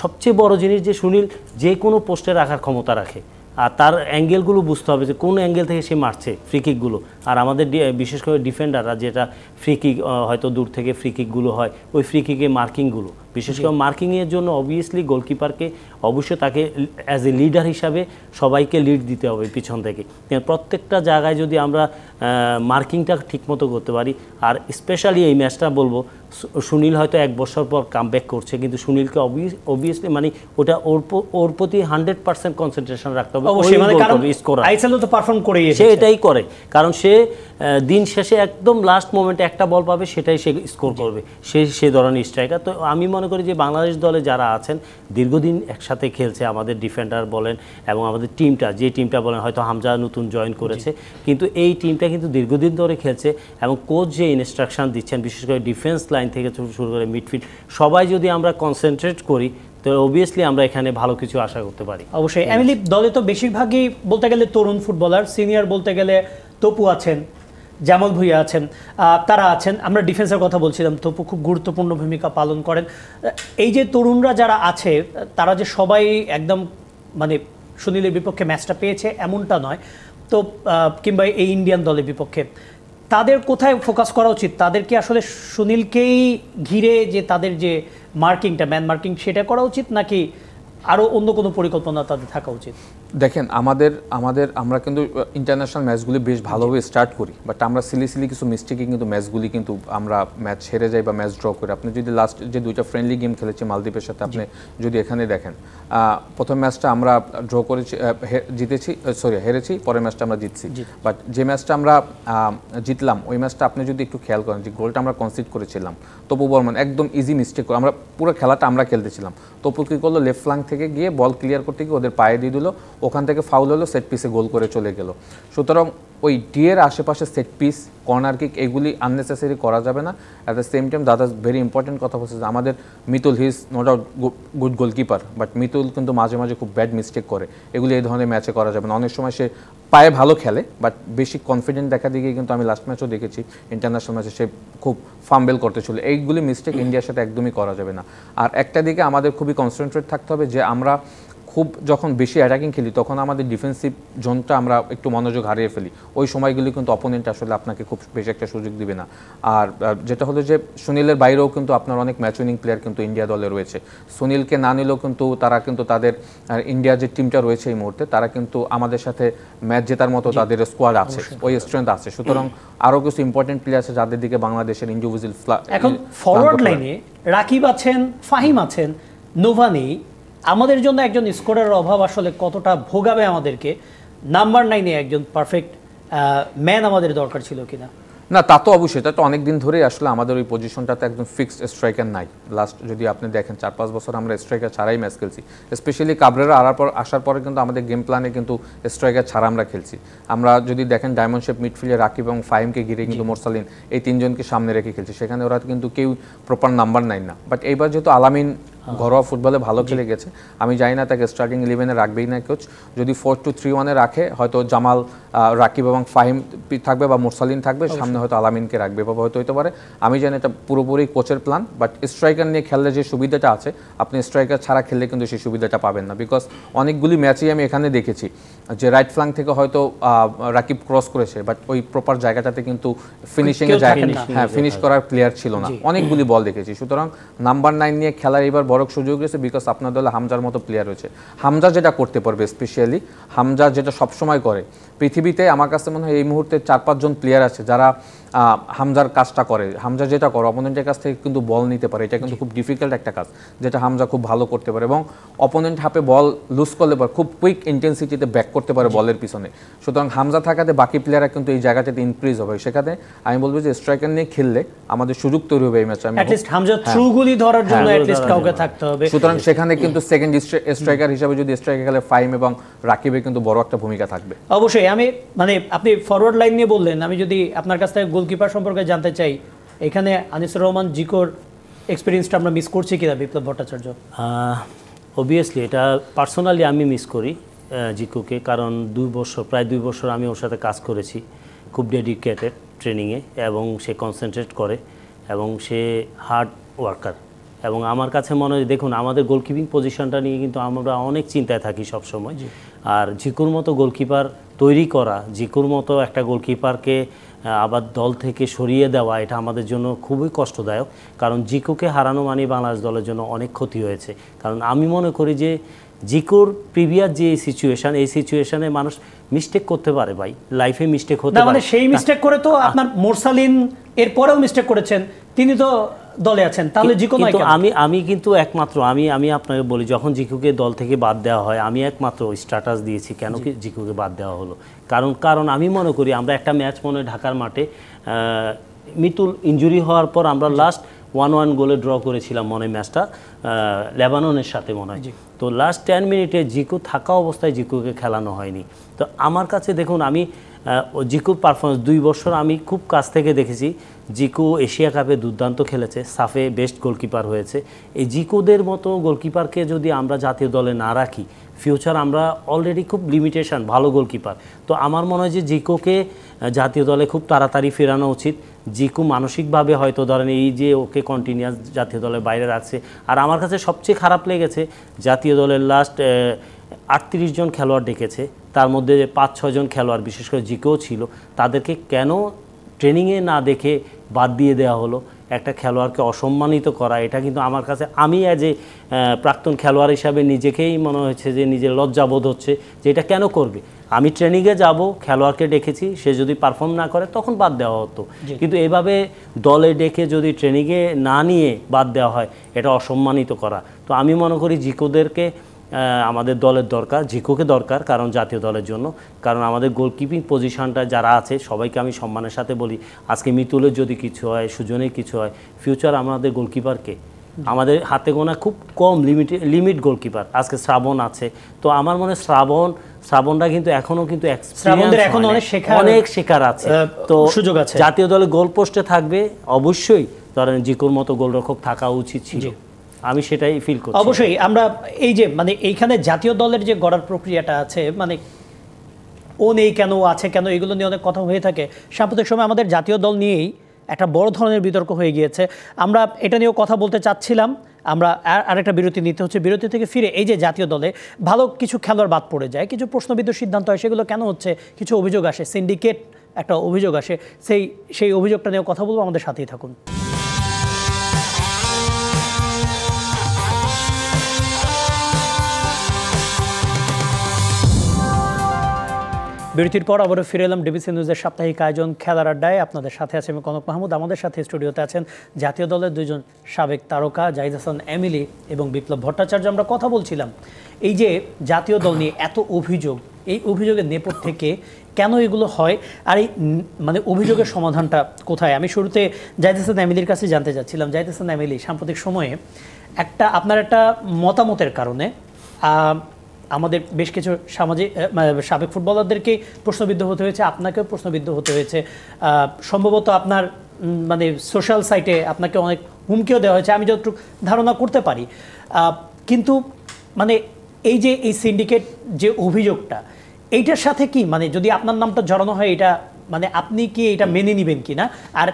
সবচেয়ে বড় জিনিস যে সুনীল যে কোনো পোস্টে রাখার ক্ষমতা রাখে, আর তার অ্যাঙ্গেলগুলো বুঝতে হবে যে কোন অ্যাঙ্গেল থেকে সে মারছে ফ্রি কিকগুলো। আর আমাদের বিশেষ করে ডিফেন্ডাররা যেটা ফ্রি কিক হয়তো দূর থেকে ফ্রি কিকগুলো হয়, ওই ফ্রি কিকে মার্কিংগুলো, বিশেষ করে মার্কিংয়ের জন্য অবভিয়াসলি গোলকিপারকে অবশ্যই তাকে অ্যাজ এ লিডার হিসাবে সবাইকে লিড দিতে হবে পিছন থেকে। প্রত্যেকটা জায়গায় যদি আমরা মার্কিংটা ঠিকমতো করতে পারি, আর স্পেশালি এই ম্যাচটা বলবো সুনীল হয়তো 1 বছর পর কামব্যাক করছে, কিন্তু সুনীলকে অবভিয়াসলি মানে ওটা ওর প্রতি 100% কনসেন্ট্রেশন রাখতে হবে। সে এটাই করে, কারণ সে দিন শেষে একদম লাস্ট মোমেন্টে একটা বল পাবে, সেটাই সে স্কোর করবে, সে ধরনের স্ট্রাইকার। তো আমি মনে করি যে বাংলাদেশ দলে যারা আছেন দীর্ঘদিন একসাথে খেলছে, আমাদের ডিফেন্ডার বলেন এবং আমাদের যে টিমটা বলেন, হয়তো হামজা নতুন জয়েন করেছে, কিন্তু এই টিমটা কিন্তু দীর্ঘদিন ধরে খেলছে, এবং কোচ যে ইনস্ট্রাকশন দিচ্ছেন বিশেষ করে ডিফেন্স লাইন থেকে শুরু করে মিডফিল্ড, সবাই যদি আমরা কনসেন্ট্রেট করি, তো অবভিয়াসলি আমরা এখানে ভালো কিছু আশা করতে পারি। অবশ্যই এমিলি, দলে তো বেশিরভাগই বলতে গেলে তরুণ ফুটবলার, সিনিয়র বলতে গেলে তপু আছেন, জামাল ভুঁইয়া আছেন, তারা আছেন। আমরা ডিফেন্সের কথা বলছিলাম, তপু খুব গুরুত্বপূর্ণ ভূমিকা পালন করেন। এই যে তরুণরা যারা আছে, তারা যে সবাই একদম মানে সুনীলের বিপক্ষে ম্যাচটা পেয়েছে এমনটা নয় তো, কিংবা এই ইন্ডিয়ান দলের বিপক্ষে তাদের কোথায় ফোকাস করা উচিত? তাদের কি আসলে সুনীলকেই ঘিরে যে তাদের যে মার্কিংটা, ম্যান মার্কিং, সেটা করা উচিত, নাকি আরও অন্য কোনো পরিকল্পনা তাদের থাকা উচিত? দেখেন, আমরা কিন্তু ইন্টারন্যাশনাল ম্যাচগুলি বেশ ভালোভাবে স্টার্ট করি, বাট আমরা সিলি কিছু মিস্টেকে কিন্তু ম্যাচগুলি কিন্তু আমরা ম্যাচ হেরে যাই বা ম্যাচ ড্র করি। আপনি যদি লাস্ট যে 2টা ফ্রেন্ডলি গেম খেলেছি মালদ্বীপের সাথে, আপনি যদি এখানে দেখেন, প্রথম ম্যাচটা আমরা ড্র করেছি, হেরেছি, পরের ম্যাচটা আমরা জিতছি। বাট যে ম্যাচটা আমরা জিতলাম, ওই ম্যাচটা আপনি যদি একটু খেয়াল করেন, যে গোলটা আমরা কনসিড করেছিলাম, তপু বর্মন একদম ইজি মিস্টেক করে, আমরা পুরো খেলাটা আমরা খেলতেছিলাম, তপু কী করলো, লেফট ফ্ল্যাঙ্ক থেকে গিয়ে বল ক্লিয়ার করতে গিয়ে ওদের পায়ে দিয়ে দিল, ওখান থেকে ফাউল হলো, সেট পিসে গোল করে চলে গেল। সুতরাং ওই ডিয়ের আশেপাশে সেট পিস, কর্নার কিক, এগুলি আননেসেসারি করা যাবে না। অ্যাট দ্য সেম টাইম দাদা ভেরি ইম্পর্টেন্ট কথা বলছে, আমাদের Mitul, he is no doubt good goalkeeper, but Mitul কিন্তু মাঝে মাঝে খুব ব্যাড মিস্টেক করে, এগুলি এই ধরনের ম্যাচে করা যাবে না। অনেক সময় সে পায়ে ভালো খেলে, বাট বেশি কনফিডেন্ট দেখা দিকে কিন্তু আমি লাস্ট ম্যাচও দেখেছি, ইন্টারন্যাশনাল ম্যাচে সে খুব ফাম্বেল করতে ছিল। এইগুলি মিস্টেক ইন্ডিয়ার সাথে একদমই করা যাবে না। আর একটা দিকে আমাদের খুবই কনসেন্ট্রেট থাকতে হবে, যে আমরা খুব যখন বেশি অ্যাটাকিং খেলি, তখন আমাদের ডিফেন্সিভ জোনটা আমরা একটু মনোযোগ হারিয়ে ফেলি। ওই সময়গুলি কিন্তু অপোনেন্ট আসলে আপনাকে খুব বেশি একটা সুযোগ দিবে না। আর যেটা হলো যে সুনীলের বাইরেও কিন্তু আপনার অনেক ম্যাচ উইনিং প্লেয়ার কিন্তু ইন্ডিয়া দলে রয়েছে। সুনীলকে না নিলেও কিন্তু তারা কিন্তু তাদের ইন্ডিয়ার যে টিমটা রয়েছে এই মুহূর্তে, তারা কিন্তু আমাদের সাথে ম্যাচ জেতার মতো তাদের স্কোয়াড আছে, ওই স্ট্রেংথ আছে। সুতরাং আরও কিছু ইম্পর্টেন্ট প্লেয়ার আছে যাদের দিকে বাংলাদেশের ইন্ডিভিজুয়াল এখন ফরওয়ার্ড লাইনে রাকিব আছেন, ফাহিম আছেন, নোভা নেই। আমাদের জন্য একজন স্কোরারের অভাব আসলে কতটা ভোগাবে আমাদেরকে? নাম্বার 9-এ একজন পারফেক্ট ম্যান আমাদের দরকার ছিল কিনা? না, তা তো অবশ্যই, এটা তো অনেকদিন ধরেই আসলে আমাদের ওই পজিশনটাতে একদম ফিক্সড স্ট্রাইকার নাই। লাস্ট যদি আপনি দেখেন 4-5 বছর আমরা স্ট্রাইকার ছাড়াই ম্যাচ খেলছি। স্পেশালি কাবরেরা আসার পরে কিন্তু আমাদের গেম প্ল্যানে কিন্তু স্ট্রাইকার ছাড়া আমরা খেলছি। আমরা যদি দেখেন ডায়মন্ড শেপ মিডফিল্ডে রাকিব এবং ফাহিমকে ঘিরে কিন্তু মোরসালিন, এই তিনজনকে সামনে রেখে খেলছি, সেখানে ওরা কিন্তু কেউ প্রপার নাম্বার 9 না। বাট এইবার যেহেতু আলামিন ঘরোয়া ফুটবলে ভালো খেলে গেছে, আমি জানি না তাকে স্টার্টিং 11-এ রাখবেই না কোচ। যদি 4-2-3-1-এ রাখে, হয়তো জামাল, রাকিব এবং ফাহিম থাকবে বা মোরসালিন থাকবে, সামনে হয়তো আলামিনকে রাখবে বা হয়তো হতে পারে। আমি জানি এটা পুরোপুরি কোচের প্ল্যান। বাট স্ট্রাইকার নিয়ে খেললে যে সুবিধাটা আছে, আপনি স্ট্রাইকার ছাড়া খেললে কিন্তু সেই সুবিধাটা পাবেন না। বিকজ অনেকগুলি ম্যাচেই আমি এখানে দেখেছি যে রাইট ফ্ল্যাঙ্ক থেকে হয়তো রাকিব ক্রস করেছে, বাট ওই প্রপার জায়গাটাতে কিন্তু ফিনিশিংয়ের জায়গা, ফিনিশ করার প্লেয়ার ছিল না। অনেকগুলি বল দেখেছি। সুতরাং নাম্বার 9 নিয়ে খেলার এবার বড় সুযোগ রয়েছে, বিকজ আপনার দলে হামজার মতো প্লেয়ার রয়েছে। হামজা যেটা করতে পারবে, স্পেশালি হামজা যেটা সবসময় করে, পৃথিবীতে আমার কাছে মনে হয় এই মুহূর্তে 4-5 জন প্লেয়ার আছে যারা হামজার কাজটা করে। হামজা যেটা করে, অপোনেন্টের কাছ থেকে কিন্তু বল নিতে পারে, এটা কিন্তু খুব ডিফিকাল্ট একটা কাজ, যেটা হামজা খুব ভালো করতে পারে। এবং অপোনেন্ট হাফে বল লুজ করলে পর খুব কুইক ইন্টেন্সিটিতে ব্যাক করতে পারে বলের পিছনে। সুতরাং হামজা থাকাতে বাকি প্লেয়াররা কিন্তু এই জায়গাটাতে ইনক্রিজ হবে। সেখানে আমি বলবো যে স্ট্রাইকার নিয়ে খেললে আমাদের সুযোগ তৈরি হবে এই ম্যাচে। অ্যাট লিস্ট হামজা থ্রু গুলি ধরার জন্য অ্যাট লিস্ট কাউকে থাকতে হবে। সুতরাং সেখানে কিন্তু সেকেন্ড স্ট্রাইকার হিসেবে যদি স্ট্রাইকার খেলে ফাইম এবং রাকিবের কিন্তু বড় একটা ভূমিকা থাকবে। অবশ্যই। আমি মানে আপনি ফরওয়ার্ড লাইন নিয়ে বললেন, আমি যদি আপনার কাছ থেকে গোলকিপার সম্পর্কে জানতে চাই, এখানে আনিসুর রহমান জিকোর এক্সপিরিয়েন্সটা আমরা মিস করছি কিনা বিপ্লব ভট্টাচার্য? অবভিয়াসলি এটা পার্সোনালি আমি মিস করি জিকুকে, কারণ প্রায় 2 বছর আমি ওর সাথে কাজ করেছি। খুব ডেডিকেটেড ট্রেনিংয়ে, এবং সে কনসেন্ট্রেট করে এবং সে হার্ড ওয়ার্কার। এবং আমার কাছে মনে হয়, দেখুন আমাদের গোলকিপিং পজিশনটা নিয়ে কিন্তু আমরা অনেক চিন্তায় থাকি সবসময়। আর জিকুর মতো গোলকিপার তৈরি করা, জিকুর মতো একটা গোলকিপারকে আবার দল থেকে সরিয়ে দেওয়া, এটা আমাদের জন্য খুবই কষ্টদায়ক। কারণ জিকুকে হারানো মানে বাংলাদেশ দলের জন্য অনেক ক্ষতি হয়েছে। কারণ আমি মনে করি যে জিকুর প্রিভিয়াস যে সিচুয়েশন, এই সিচুয়েশনে মানুষ মিস্টেক করতে পারে ভাই, লাইফে মিস্টেক হতে পারে। মানে সেই মিস্টেক করে তো আপনার মোরসালিন এর পরেও মিস্টেক করেছেন, তিনি তো দলে আছেন, তাহলে জিকো নয় কেন? আমি কিন্তু একমাত্র আমি আপনাকে বলি, যখন জিকুকে দল থেকে বাদ দেওয়া হয়, আমি একমাত্র স্ট্যাটাস দিয়েছি কেন কি জিকুকে বাদ দেওয়া হলো। কারণ আমি মনে করি আমরা একটা ম্যাচ মনে হয় ঢাকার মাঠে মিতুল ইনজুরি হওয়ার পর আমরা লাস্ট 1-1 গোলে ড্র করেছিলাম মনে হয় ম্যাচটা লেবাননের সাথে মনে হয়। তো লাস্ট 10 মিনিটে জিকু থাকা অবস্থায় জিকুকে খেলানো হয়নি। তো আমার কাছে দেখুন, আমি জিকুর পারফরমেন্স 2 বছর আমি খুব কাছ থেকে দেখেছি। জিকু এশিয়া কাপে দুর্দান্ত খেলেছে, সাফে বেস্ট গোলকিপার হয়েছে। এই জিকুদের মতো গোলকিপারকে যদি আমরা জাতীয় দলে না রাখি, ফিউচার আমরা অলরেডি খুব লিমিটেশন ভালো গোলকিপার। তো আমার মনে হয় যে জিকুকে জাতীয় দলে খুব তাড়াতাড়ি ফেরানো উচিত। জিকু মানসিকভাবে হয়তো ধরেন এই যে ওকে কন্টিনিউয়াস জাতীয় দলের বাইরে রাখছে। আর আমার কাছে সবচেয়ে খারাপ লেগেছে জাতীয় দলের লাস্ট 38 জন খেলোয়াড় ডেকেছে, তার মধ্যে 5-6 জন খেলোয়াড় বিশেষ করে জিকেও ছিল, তাদেরকে কেন ট্রেনিংয়ে না দেখে বাদ দিয়ে দেওয়া হলো? একটা খেলোয়াড়কে অসম্মানিত করা, এটা কিন্তু আমার কাছে, আমি অ্যাজ এ প্রাক্তন খেলোয়াড় হিসাবে নিজেকেই মনে হচ্ছে যে নিজের লজ্জাবোধ হচ্ছে যে এটা কেন করবে। আমি ট্রেনিংয়ে যাব, খেলোয়াড়কে ডেকেছি, সে যদি পারফর্ম না করে তখন বাদ দেওয়া হতো। কিন্তু এভাবে দলে ডেকে যদি ট্রেনিংয়ে না নিয়ে বাদ দেওয়া হয়, এটা অসম্মানিত করা। তো আমি মনে করি জিকোদেরকে আমাদের দলের দরকার, জিকোকে দরকার, কারণ জাতীয় দলের জন্য। কারণ আমাদের গোলকিপিং পজিশনটা যারা আছে সবাইকে আমি সম্মানের সাথে বলি, আজকে মিতুলের যদি কিছু হয়, সুজনের কিছু হয়, ফিউচার আমাদের গোলকিপারকে, আমাদের হাতে গোনা খুব কম লিমিট গোলকিপার। আজকে শ্রাবণ আছে, তো আমার মনে হয় শ্রাবণটা কিন্তু এখনো কিন্তু অনেক শেখার আছে, তো সুযোগ আছে। জাতীয় দলে গোল পোস্টে থাকবে অবশ্যই, ধরেন জিকোর মতো গোলরক্ষক থাকা উচিত ছিল। আমি সেটাই ফিল করছি। অবশ্যই আমরা এই যে মানে এইখানে জাতীয় দলের যে গড়ার প্রক্রিয়াটা আছে, মানে ও নেই কেন, আছে কেন, এগুলো নিয়ে অনেক কথা হয়ে থাকে। সাম্প্রতিক সময় আমাদের জাতীয় দল নিয়েই একটা বড় ধরনের বিতর্ক হয়ে গিয়েছে। আমরা এটা নিয়েও কথা বলতে চাচ্ছিলাম। আমরা আরেকটা বিরতি নিতে হচ্ছে। বিরতি থেকে ফিরে এই যে জাতীয় দলে ভালো কিছু খেলোয়াড় বাদ পড়ে যায়, কিছু প্রশ্নবিদ্ধ সিদ্ধান্ত হয়, সেগুলো কেন হচ্ছে, কিছু অভিযোগ আসে, সিন্ডিকেট একটা অভিযোগ আসে, সেই অভিযোগটা নিয়েও কথা বলবো। আমাদের সাথেই থাকুন। বিরতির পর আবারও ফিরে এলাম ডিবিসি নিউজের সাপ্তাহিক আয়োজন খেলার আড্ডায়। আপনাদের সাথে আছে আমি কনক মাহমুদ। আমাদের সাথে স্টুডিওতে আছেন জাতীয় দলের 2 জন সাবেক তারকা, জাহিদ হাসান এমিলি এবং বিপ্লব ভট্টাচার্য। আমরা কথা বলছিলাম এই যে জাতীয় দল নিয়ে এত অভিযোগ, এই অভিযোগের নেপথ্য থেকে কেন এগুলো হয়, আর এই মানে অভিযোগের সমাধানটা কোথায়? আমি শুরুতে জাহিদ হাসান এমিলির কাছে জানতে চাচ্ছিলাম। জাহিদ হাসান এমিলি, সাম্প্রতিক সময়ে আপনার একটা মতামতের কারণে আমাদের বেশ কিছু সাবেক ফুটবলারদেরকে প্রশ্নবিদ্ধ হতে হয়েছে, আপনাকেও প্রশ্নবিদ্ধ হতে হয়েছে। সম্ভবত আপনার মানে সোশ্যাল সাইটে আপনাকে অনেক হুমকিও দেওয়া হয়েছে, আমি যতটুকু ধারণা করতে পারি। কিন্তু মানে এই যে এই সিন্ডিকেট যে অভিযোগটা, এইটার সাথে কি মানে যদি আপনার নামটা জড়ানো হয়, এটা মানে আপনি কি এটা মেনে নেবেন কিনা, আর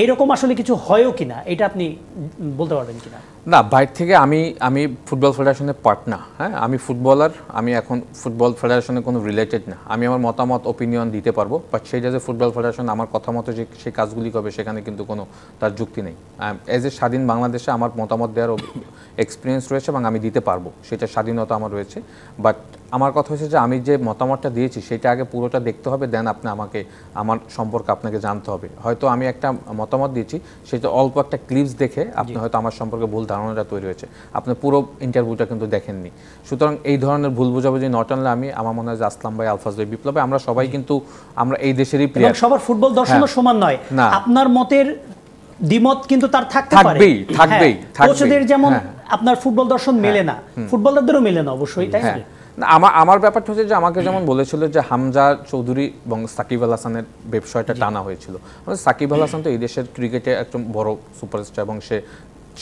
এরকম আসলে কিছু হয়ও কিনা, এটা আপনি বলতে পারবেন কিনা? না, বাইরে থেকে আমি ফুটবল ফেডারেশনের পার্ট না। হ্যাঁ, আমি ফুটবলার, আমি এখন ফুটবল ফেডারেশনের কোনো রিলেটেড না। আমি আমার মতামত ওপিনিয়ন দিতে পারবো, বাট সেই যে ফুটবল ফেডারেশন আমার কথা মতো যে সেই কাজগুলি করবে, সেখানে কিন্তু কোনো তার যুক্তি নেই। এজ এ স্বাধীন বাংলাদেশে আমার মতামত দেওয়ার এক্সপিরিয়েন্স রয়েছে এবং আমি দিতে পারবো, সেটা স্বাধীনতা আমার রয়েছে। বাট আমার কথা হচ্ছে যে আমি যে মতামতটা দিয়েছি সেটা আগে পুরোটা দেখতে হবে, দেন আপনি আমাকে আমার সম্পর্কে আপনাকে জানতে হবে। হয়তো আমি একটা মতামত দিয়েছি, সেটা অল্প একটা ক্লিপস দেখে আপনি হয়তো আমার সম্পর্কে ভুল ধারণাটা তৈরি হয়েছে, আপনি পুরো ইন্টারভিউটা কিন্তু দেখেননি। সুতরাং এই ধরনের ভুল বোঝাবুঝি নট অনলি আমি, আমার মনে হয় যে আসলাম ভাই, আলফাজ ভাই, বিপ্লবে আমরা সবাই কিন্তু আমরা এই দেশেরই প্লেয়ার। সবার ফুটবল দর্শনও সমান নয়, আপনার মতের দ্বিমত কিন্তু তার থাকতে পারে, থাকবেই। কোচদের যেমন আপনার ফুটবল দর্শন মেলে না, ফুটবলারদেরও মেলে না অবশ্যই, তাই না? আমার ব্যাপারটা হচ্ছে যে আমাকে যেমন বলেছিল যে হামজা চৌধুরী এবং সাকিব আল হাসানের ব্যবসায়টা টানা হয়েছিল। সাকিব আল হাসান তো এই দেশের ক্রিকেটে একজন বড় সুপারস্টার এবং সে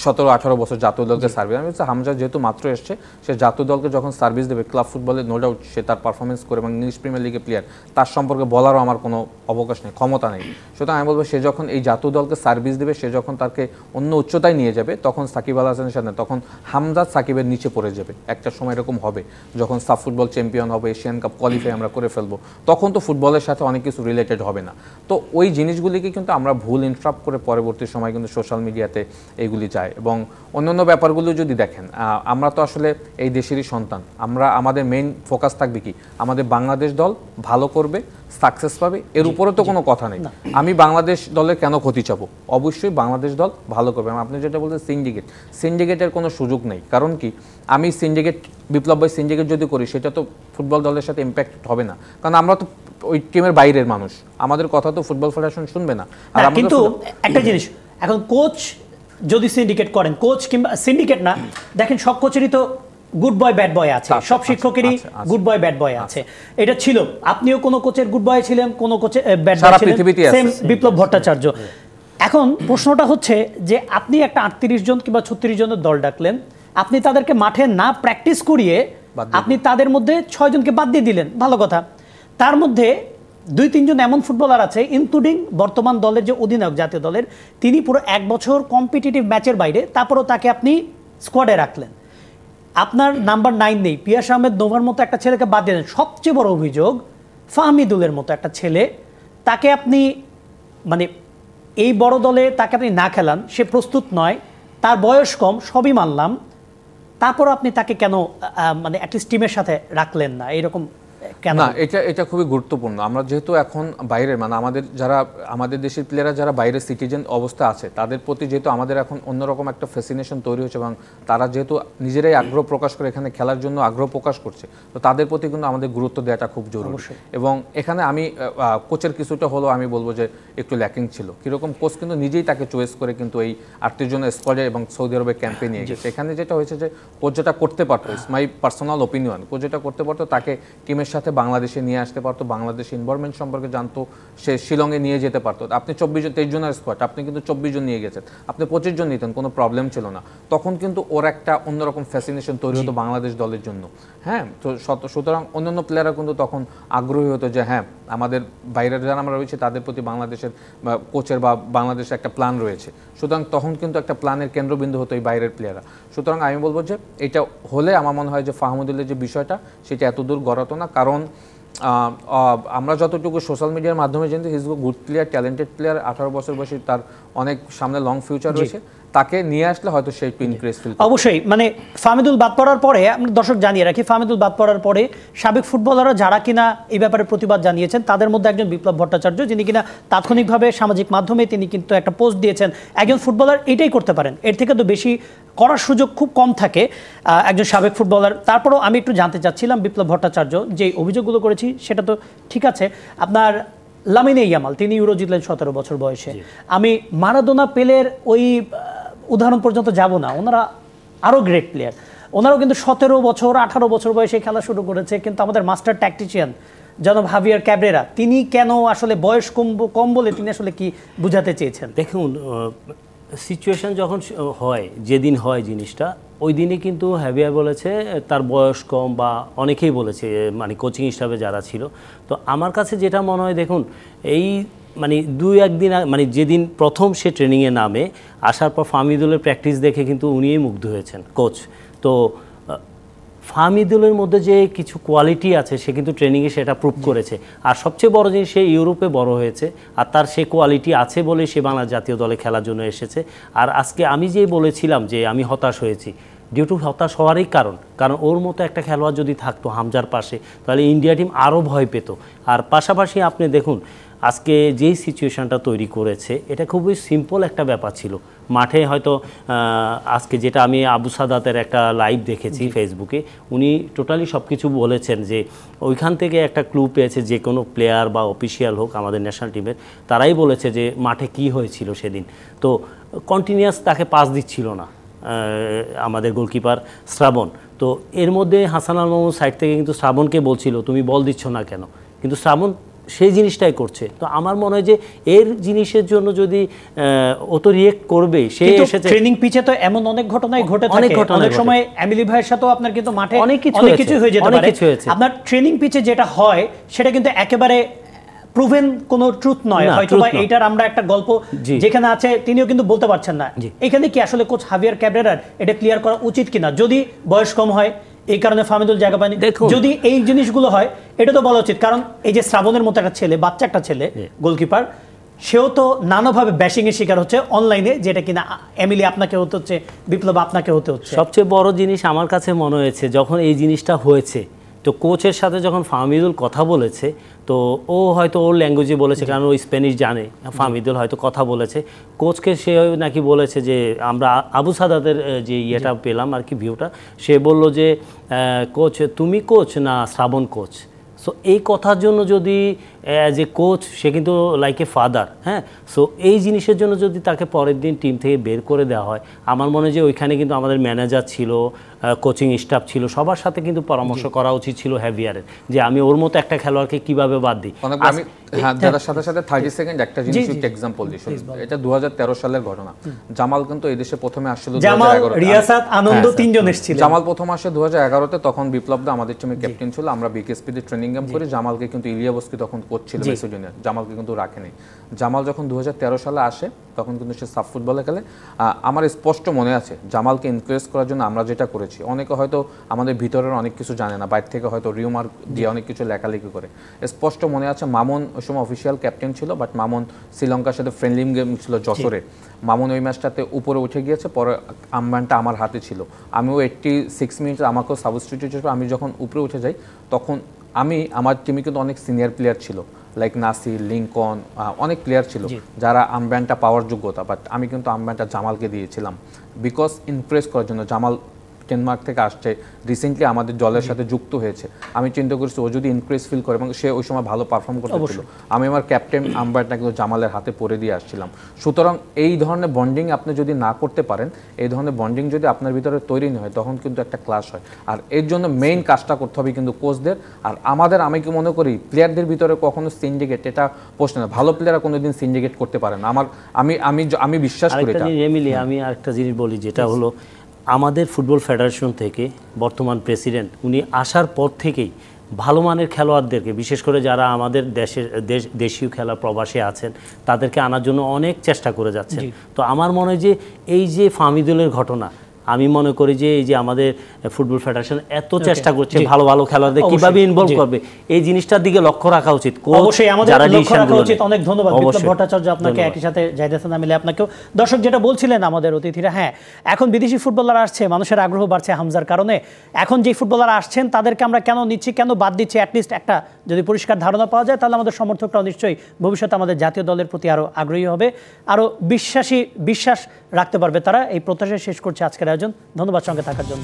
17-18 বছর জাতীয় দলকে সার্ভিস। আমি বলছি হামজা যেহেতু মাত্র এসছে, সে জাতীয় দলকে যখন সার্ভিস দেবে ক্লাব ফুটবলে নো ডাউট সে তার পারফরমেন্স করে এবং ইংলিশ প্রিমিয়ার লিগের প্লেয়ার, তার সম্পর্কে বলারও আমার কোনো অবকাশ নেই, ক্ষমতা নেই। সুতরাং আমি বলবো সে যখন এই জাতীয় দলকে সার্ভিস দেবে, সে যখন তাকে অন্য উচ্চতায় নিয়ে যাবে, তখন সাকিব আল হাসানের সাথে তখন হামজা সাকিবের নিচে পড়ে যাবে। একটা সময় এরকম হবে যখন সাফ ফুটবল চ্যাম্পিয়ন হবে, এশিয়ান কাপ কোয়ালিফাই আমরা করে ফেলবো, তখন তো ফুটবলের সাথে অনেক কিছু রিলেটেড হবে না। তো ওই জিনিসগুলিকে কিন্তু আমরা ভুল ইন্টারাপ্ট করে পরবর্তী সময় কিন্তু সোশ্যাল মিডিয়াতে এইগুলি যায়। এবং অন্যান্য ব্যাপারগুলো যদি দেখেন, আমরা তো আসলে এই দেশেরই সন্তান, আমরা আমাদের মেইন ফোকাস থাকবে কি, আমাদের বাংলাদেশ দল ভালো করবে, সাকসেস পাবে, এর উপরে তো কোনো কথা নেই। আমি বাংলাদেশ দলের কেন ক্ষতি চাবো? অবশ্যই বাংলাদেশ দল ভালো করবে। আপনি যেটা বলছেন সিন্ডিকেটের কোনো সুযোগ নেই। কারণ কি, আমি সিন্ডিকেট, বিপ্লব ভাই সিন্ডিকেট যদি করি, সেটা তো ফুটবল দলের সাথে ইম্প্যাক্ট হবে না, কারণ আমরা তো ওই টিমের বাইরের মানুষ, আমাদের কথা তো ফুটবল ফেডারেশন শুনবে না। আর কিন্তু একটা জিনিস, এখন কোচ যদি সিন্ডিকেট করেন, কোচ কিংবা সিন্ডিকেট না, দেখেন সব কোচেরই তো গুড বয় ব্যাড বয় আছে, সব শিক্ষকেরই গুড বয় ব্যাড বয় আছে। এটা ছিল, আপনিও কোনো কোচের গুড বয় ছিলেন, কোনো কোচের ব্যাড বয় ছিলেন, সেম বিপ্লব ভট্টাচার্য। এখন প্রশ্নটা হচ্ছে যে আপনি একটা 38 জন কিংবা 36 জনের দল ডাকলেন, আপনি তাদেরকে মাঠে না প্র্যাকটিস করিয়ে আপনি তাদের মধ্যে 6 জনকে বাদ দিয়ে দিলেন, ভালো কথা। তার মধ্যে 2-3 জন এমন ফুটবলার আছে, ইনক্লুডিং বর্তমান দলের যে অধিনায়ক জাতীয় দলের, তিনি পুরো 1 বছর কম্পিটিটিভ ম্যাচের বাইরে, তারপরও তাকে আপনি স্কোয়াডে রাখলেন। আপনার নাম্বার 9 নেই, পিয়াস আহমেদ নোভার মতো একটা ছেলেকে বাদ দিলেন। সবচেয়ে বড় অভিযোগ, ফাহমিদুলের মতো একটা ছেলে, তাকে আপনি মানে এই বড় দলে তাকে আপনি না খেলান, সে প্রস্তুত নয়, তার বয়স কম, সবই মানলাম, তারপর আপনি তাকে কেন মানে অ্যাটলিস্ট টিমের সাথে রাখলেন না? এরকম না, এটা খুবই গুরুত্বপূর্ণ। আমরা যেহেতু এখন বাইরের, মানে আমাদের দেশের প্লেয়াররা যারা বাইরের সিটিজেন অবস্থা আছে, তাদের প্রতি যেহেতু আমাদের এখন অন্যরকম একটা ফ্যাসিনেশন তৈরি হয়েছে এবং তারা যেহেতু নিজেরাই আগ্রহ প্রকাশ করে এখানে খেলার জন্য আগ্রহ প্রকাশ করছে, তো তাদের প্রতি কিন্তু আমাদের গুরুত্ব দেওয়াটা খুব জরুরি। এবং এখানে আমি কোচের কিছুটা হলেও আমি বলবো যে একটু ল্যাকিং ছিল। কীরকম, কোচ কিন্তু নিজেই তাকে চয়েস করে কিন্তু এই 38 জনের স্কোয়াডে এবং সৌদি আরবের ক্যাম্পে নিয়ে গেছে। এখানে যেটা হয়েছে যে কোচ যেটা করতে পারতো, it's my personal opinion, coach যেটা করতে পারতো, তাকে টিমের সাথে বাংলাদেশে নিয়ে আসতে পারতো, বাংলাদেশ ইনভলভমেন্ট সম্পর্কে জানতো, সে শিলংয়ে নিয়ে যেতে পারতো। আপনি 23 জনের স্কোয়াড, আপনি কিন্তু 24 জন নিয়ে গেছেন, আপনি 25 জন নিতেন, কোনো প্রবলেম ছিল না। তখন কিন্তু ওর একটা অন্যরকম ফ্যাসিনেশন তৈরি হতো বাংলাদেশ দলের জন্য। হ্যাঁ, তো সুতরাং অন্যান্য প্লেয়াররা কিন্তু তখন আগ্রহী হতো যে হ্যাঁ, আমাদের বাইরের যারা আমরা রয়েছে তাদের প্রতি বাংলাদেশের কোচের বা বাংলাদেশের একটা প্ল্যান রয়েছে। সুতরাং তখন কিন্তু একটা প্ল্যানের কেন্দ্রবিন্দু হতো এই বাইরের প্লেয়াররা। সুতরাং আমি বলবো যে এটা হলে আমার মনে হয় যে ফাহমুদুলের যে বিষয়টা, সেটা এত দূর গড়াতো না। কারণ আমরা যতটুকু সোশ্যাল মিডিয়ার মাধ্যমে জানি, his good player, talented player, 18 বছর বয়সী, তার অনেক সামনে লং ফিউচার রয়েছে, তাকে নিয়ে আসলে হয়তো সেই একটু ইনক্রিজ ফিল। অবশ্যই, মানে ফাহমিদুল বাদ পড়ার পরে, আমরা দর্শক জানিয়ে রাখি, ফাহমিদুল বাদ পড়ার পরে সাবেক ফুটবলাররা যারা কিনা এই ব্যাপারে প্রতিবাদ জানিয়েছেন, তাদের মধ্যে একজন বিপ্লব ভট্টাচার্য, যিনি কিনা তাৎক্ষণিকভাবে সামাজিক মাধ্যমে তিনি কিন্তু একটা পোস্ট দিয়েছেন। একজন ফুটবলার এটাই করতে পারেন, এর থেকে তো বেশি করার সুযোগ খুব কম থাকে একজন সাবেক ফুটবলার। তারপরেও আমি একটু জানতে চাচ্ছিলাম, বিপ্লব ভট্টাচার্য যে অভিযোগগুলো করেছি সেটা তো ঠিক আছে, আপনার লামিনে ইয়ামাল, তিনি ইউরো জিতলেন 17 বছর বয়সে। আমি মারাদোনা, পেলের ওই উদাহরণ পর্যন্ত যাব না, ওনারা আরও গ্রেট প্লেয়ার, ওনারাও কিন্তু 17 বছর 18 বছর বয়সে খেলা শুরু করেছে। কিন্তু আমাদের মাস্টার ট্যাকটিশিয়ান জনাব হাভিয়ার ক্যাব্রেরা, তিনি কেন আসলে বয়স কম বলে তিনি আসলে কি বুঝাতে চেয়েছেন? দেখুন, সিচুয়েশন যখন হয়, যেদিন হয় জিনিসটা, ওই দিনই কিন্তু হ্যাভিয়ার বলেছে তার বয়স কম, বা অনেকেই বলেছে মানে কোচিং স্টাফে যারা ছিল। তো আমার কাছে যেটা মনে হয়, দেখুন এই মানে 2-1 দিন মানে যেদিন প্রথম সে ট্রেনিংয়ে নামে, আসার পর ফাহমিদুলের প্র্যাকটিস দেখে কিন্তু উনিই মুগ্ধ হয়েছেন কোচ। তো ফাহমিদুলের মধ্যে যে কিছু কোয়ালিটি আছে, সে কিন্তু ট্রেনিংয়ে সেটা প্রুভ করেছে। আর সবচেয়ে বড় জিনিস, সে ইউরোপে বড় হয়েছে, আর তার সে কোয়ালিটি আছে বলে সে বাংলাদেশ জাতীয় দলে খেলার জন্য এসেছে। আর আজকে আমি যে বলেছিলাম যে আমি হতাশ হয়েছি, ডিউ টু হতাশ হওয়ারই কারণ ওর মতো একটা খেলোয়াড় যদি থাকতো হামজার পাশে, তাহলে ইন্ডিয়া টিম আরও ভয় পেত। আর পাশাপাশি আপনি দেখুন আজকে যেই সিচুয়েশনটা তৈরি করেছে, এটা খুবই সিম্পল একটা ব্যাপার ছিল। মাঠে হয়তো আজকে যেটা আমি আবু সাদাতের একটা লাইভ দেখেছি ফেসবুকে, উনি টোটালি সব কিছু বলেছেন যে ওইখান থেকে একটা ক্লু পেয়েছে, যে কোনো প্লেয়ার বা অফিসিয়াল হোক আমাদের ন্যাশনাল টিমের, তারাই বলেছে যে মাঠে কি হয়েছিল সেদিন। তো কন্টিনিউয়াস তাকে পাস দিচ্ছিল না আমাদের গোলকিপার শ্রাবণ। তো এর মধ্যে হাসান আল মামুন সাইড থেকে কিন্তু শ্রাবণকে বলছিল তুমি বল দিচ্ছ না কেন, কিন্তু শ্রাবণ সেই জিনিসটাই করছে। তো আমার মনে হয় যে এর জিনিসের জন্য যদি ও তো রিয়েক্ট করবে, সে এসেছে ট্রেনিং পিচে তো এমন অনেক ঘটনাই ঘটে থাকে, অনেক সময় এমিলি ভাইয়ের সাথেও আপনার কিন্তু মাঠে অনেক কিছু হয়ে যেতে পারে। আপনার ট্রেনিং পিচে যেটা হয় সেটা কিন্তু একেবারে প্রুভেন কোনো ট্রুথ নয়, হয়তো বা এইটার আমরা একটা গল্প যেখানে আছে তিনিও কিন্তু বলতে পারছেন না। এখানে কি আসলে কোচ হাভিয়ার ক্যাব্রেরার এটা ক্লিয়ার করা উচিত কিনা, যদি বয়স কম হয় এই কারণে ফাহমিদুল জায়গা পায়নি, যদি এই জিনিসগুলো হয় এটা তো বলা উচিত। কারণ এই যে শ্রাবণের মতো একটা ছেলে, বাচ্চা একটা ছেলে গোলকিপার, সেও তো নানাভাবে ব্যাশিং এর শিকার হচ্ছে অনলাইনে, যেটা কিনা এমিলি আপনাকে হতে হচ্ছে, বিপ্লব আপনাকে হতে হচ্ছে। সবচেয়ে বড় জিনিস আমার কাছে মনে হয়েছে যখন এই জিনিসটা হয়েছে, তো কোচের সাথে যখন ফাহমিদুল কথা বলেছে, তো ও হয়তো ওর ল্যাঙ্গুয়েজে বলেছে, কারণ ও স্প্যানিশ জানে, ফাহমিদুল হয়তো কথা বলেছে কোচকে, সে নাকি বলেছে যে আমরা আবু সাদাতের যে ইয়েটা পেলাম আর কি ভিউটা, সে বলল যে কোচ তুমি কোচ না শ্রাবণ কোচ। সো এই কথার জন্য যদি যে কোচ, সে কিন্তু লাইক এ ফাদার, হ্যাঁ, সো এই জিনিসের জন্য যদি তাকে পরের দিন টিম থেকে বের করে দেওয়া হয়, আমার মনে হয় যে ওইখানে কিন্তু আমাদের ম্যানেজার ছিল, কোচিং স্টাফ ছিল, সবার সাথে কিন্তু পরামর্শ করা উচিত ছিল হ্যাভিয়ারের, যে আমি ওর মতো একটা খেলোয়াড়কে কিভাবে বাদ দিই। আমি যারা সাথে সাথে 30 সেকেন্ড একটা জিনিস এক্সাম্পল দিই। এটা 2013 সালের ঘটনা। জামাল কিন্তু এই দেশে প্রথমে আসছিল 2011 তে, রিয়াসাত আনন্দ তিনজন এসেছিল। জামাল প্রথম আসে 2011 তে, তখন বিপ্লব দা আমাদের টিমের ক্যাপ্টেন ছিল, আমরা বিকেএসপি তে ট্রেনিং ক্যাম্প করি। জামালকে কিন্তু ইলিয়াবস্কি তখন কোচ ছিল মেসিডোনিয়ার, জামালকে কিন্তু রাখেনি। জামাল যখন 2013 সালে আসে তখন কিন্তু সে সাব ফুটবলে খেলে। আমার স্পষ্ট মনে আছে জামালকে ইনক্রেজ করার জন্য আমরা যেটা করেছি, অনেকে হয়তো আমাদের ভিতরের অনেক কিছু জানে না, বাইরে থেকে হয়তো রিউমার দিয়ে অনেক কিছু লেখালেখি করে। স্পষ্ট মনে আছে মামুন ওই সময় অফিসিয়াল ক্যাপ্টেন ছিল, বাট মামুন শ্রীলঙ্কার সাথে ফ্রেন্ডলি গেম ছিল যশোরে, মামুন ওই ম্যাচটাতে উপরে উঠে গিয়েছে, পরে আম্বানটা আমার হাতে ছিল, আমিও 86 মিনিট আমাকেও সাবস্টিটিউট ছিল। আমি যখন উপরে উঠে যাই তখন আমার টিমে কিন্তু অনেক সিনিয়র প্লেয়ার ছিল, লাইক নাসির, লিঙ্কন, অনেক প্লেয়ার ছিল যারা আম্বানটা পাওয়ার যোগ্যতা, বাট আমি কিন্তু আম্বানটা জামালকে দিয়েছিলাম বিকজ ইমপ্রেস করার জন্য। জামাল ডেনমার্ক থেকে আসছে, রিসেন্টলি আমাদের দলের সাথে যুক্ত হয়েছে, আমি চিন্তা করছি ও যদি ইনক্রিজ ফিল করে, এবং সে ওই সময় ভালো পারফর্ম করতেছিল, আমি আমার ক্যাপ্টেন আম্বারটা কিন্তু জামালের হাতে পরে দিয়ে আসছিলাম। সুতরাং এই ধরনের বন্ডিং আপনি যদি না করতে পারেন, এই ধরনের বন্ডিং যদি আপনার ভিতরে তৈরি না হয়, তখন কিন্তু একটা ক্লাশ হয়। আর এর জন্য মেইন কাজটা করতে হবে কিন্তু কোচদের আর আমাদের। আমি কি মনে করি প্লেয়ারদের ভিতরে কখনো সিন্ডিকেট, এটা প্রশ্ন না, ভালো প্লেয়াররা কোনোদিন সিন্ডিকেট করতে পারে না, আমি বিশ্বাস করি এটা। আমি আরেকটা জিনিস বলি, যেটা হলো আমাদের ফুটবল ফেডারেশন থেকে বর্তমান প্রেসিডেন্ট উনি আসার পর থেকেই ভালো মানের খেলোয়াড়দেরকে, বিশেষ করে যারা আমাদের দেশীয় খেলা প্রবাসে আছেন, তাদেরকে আনার জন্য অনেক চেষ্টা করে যাচ্ছেন। তো আমার মনে হয় যে এই যে ফাহমিদুলের ঘটনা, আমি মনে করি যে এই যে আমাদের ফুটবল ফেডারেশন এত চেষ্টা করছে ভালো ভালো খেলোয়াড়দের কিভাবে ইনভলভ করবে, এই জিনিসটার দিকে লক্ষ্য রাখা উচিত। অবশ্যই আমাদের লক্ষ্য রাখা উচিত। অনেক ধন্যবাদ বিপ্লব ভট্টাচার্য আপনাকে, একই সাথে জাহিদ হাসান আমিলে আপনাকেও। দর্শক যেটা বলছিলেন আমাদের অতিথিরা, হ্যাঁ এখন বিদেশি ফুটবলার আসছে, মানুষের আগ্রহ বাড়ছে হামজার কারণে। এখন যে ফুটবলার আসছেন তাদেরকে আমরা কেন নিচ্ছি, কেন বাদ দিচ্ছি, অ্যাটলিস্ট একটা যদি পরিষ্কার ধারণা পাওয়া যায়, তাহলে আমাদের সমর্থকরাও নিশ্চয়ই ভবিষ্যতে আমাদের জাতীয় দলের প্রতি আরও আগ্রহী হবে, আরও বিশ্বাস রাখতে পারবে তারা। এই প্রত্যাশা শেষ করছে আজকের আয়োজন। ধন্যবাদ সঙ্গে থাকার জন্য।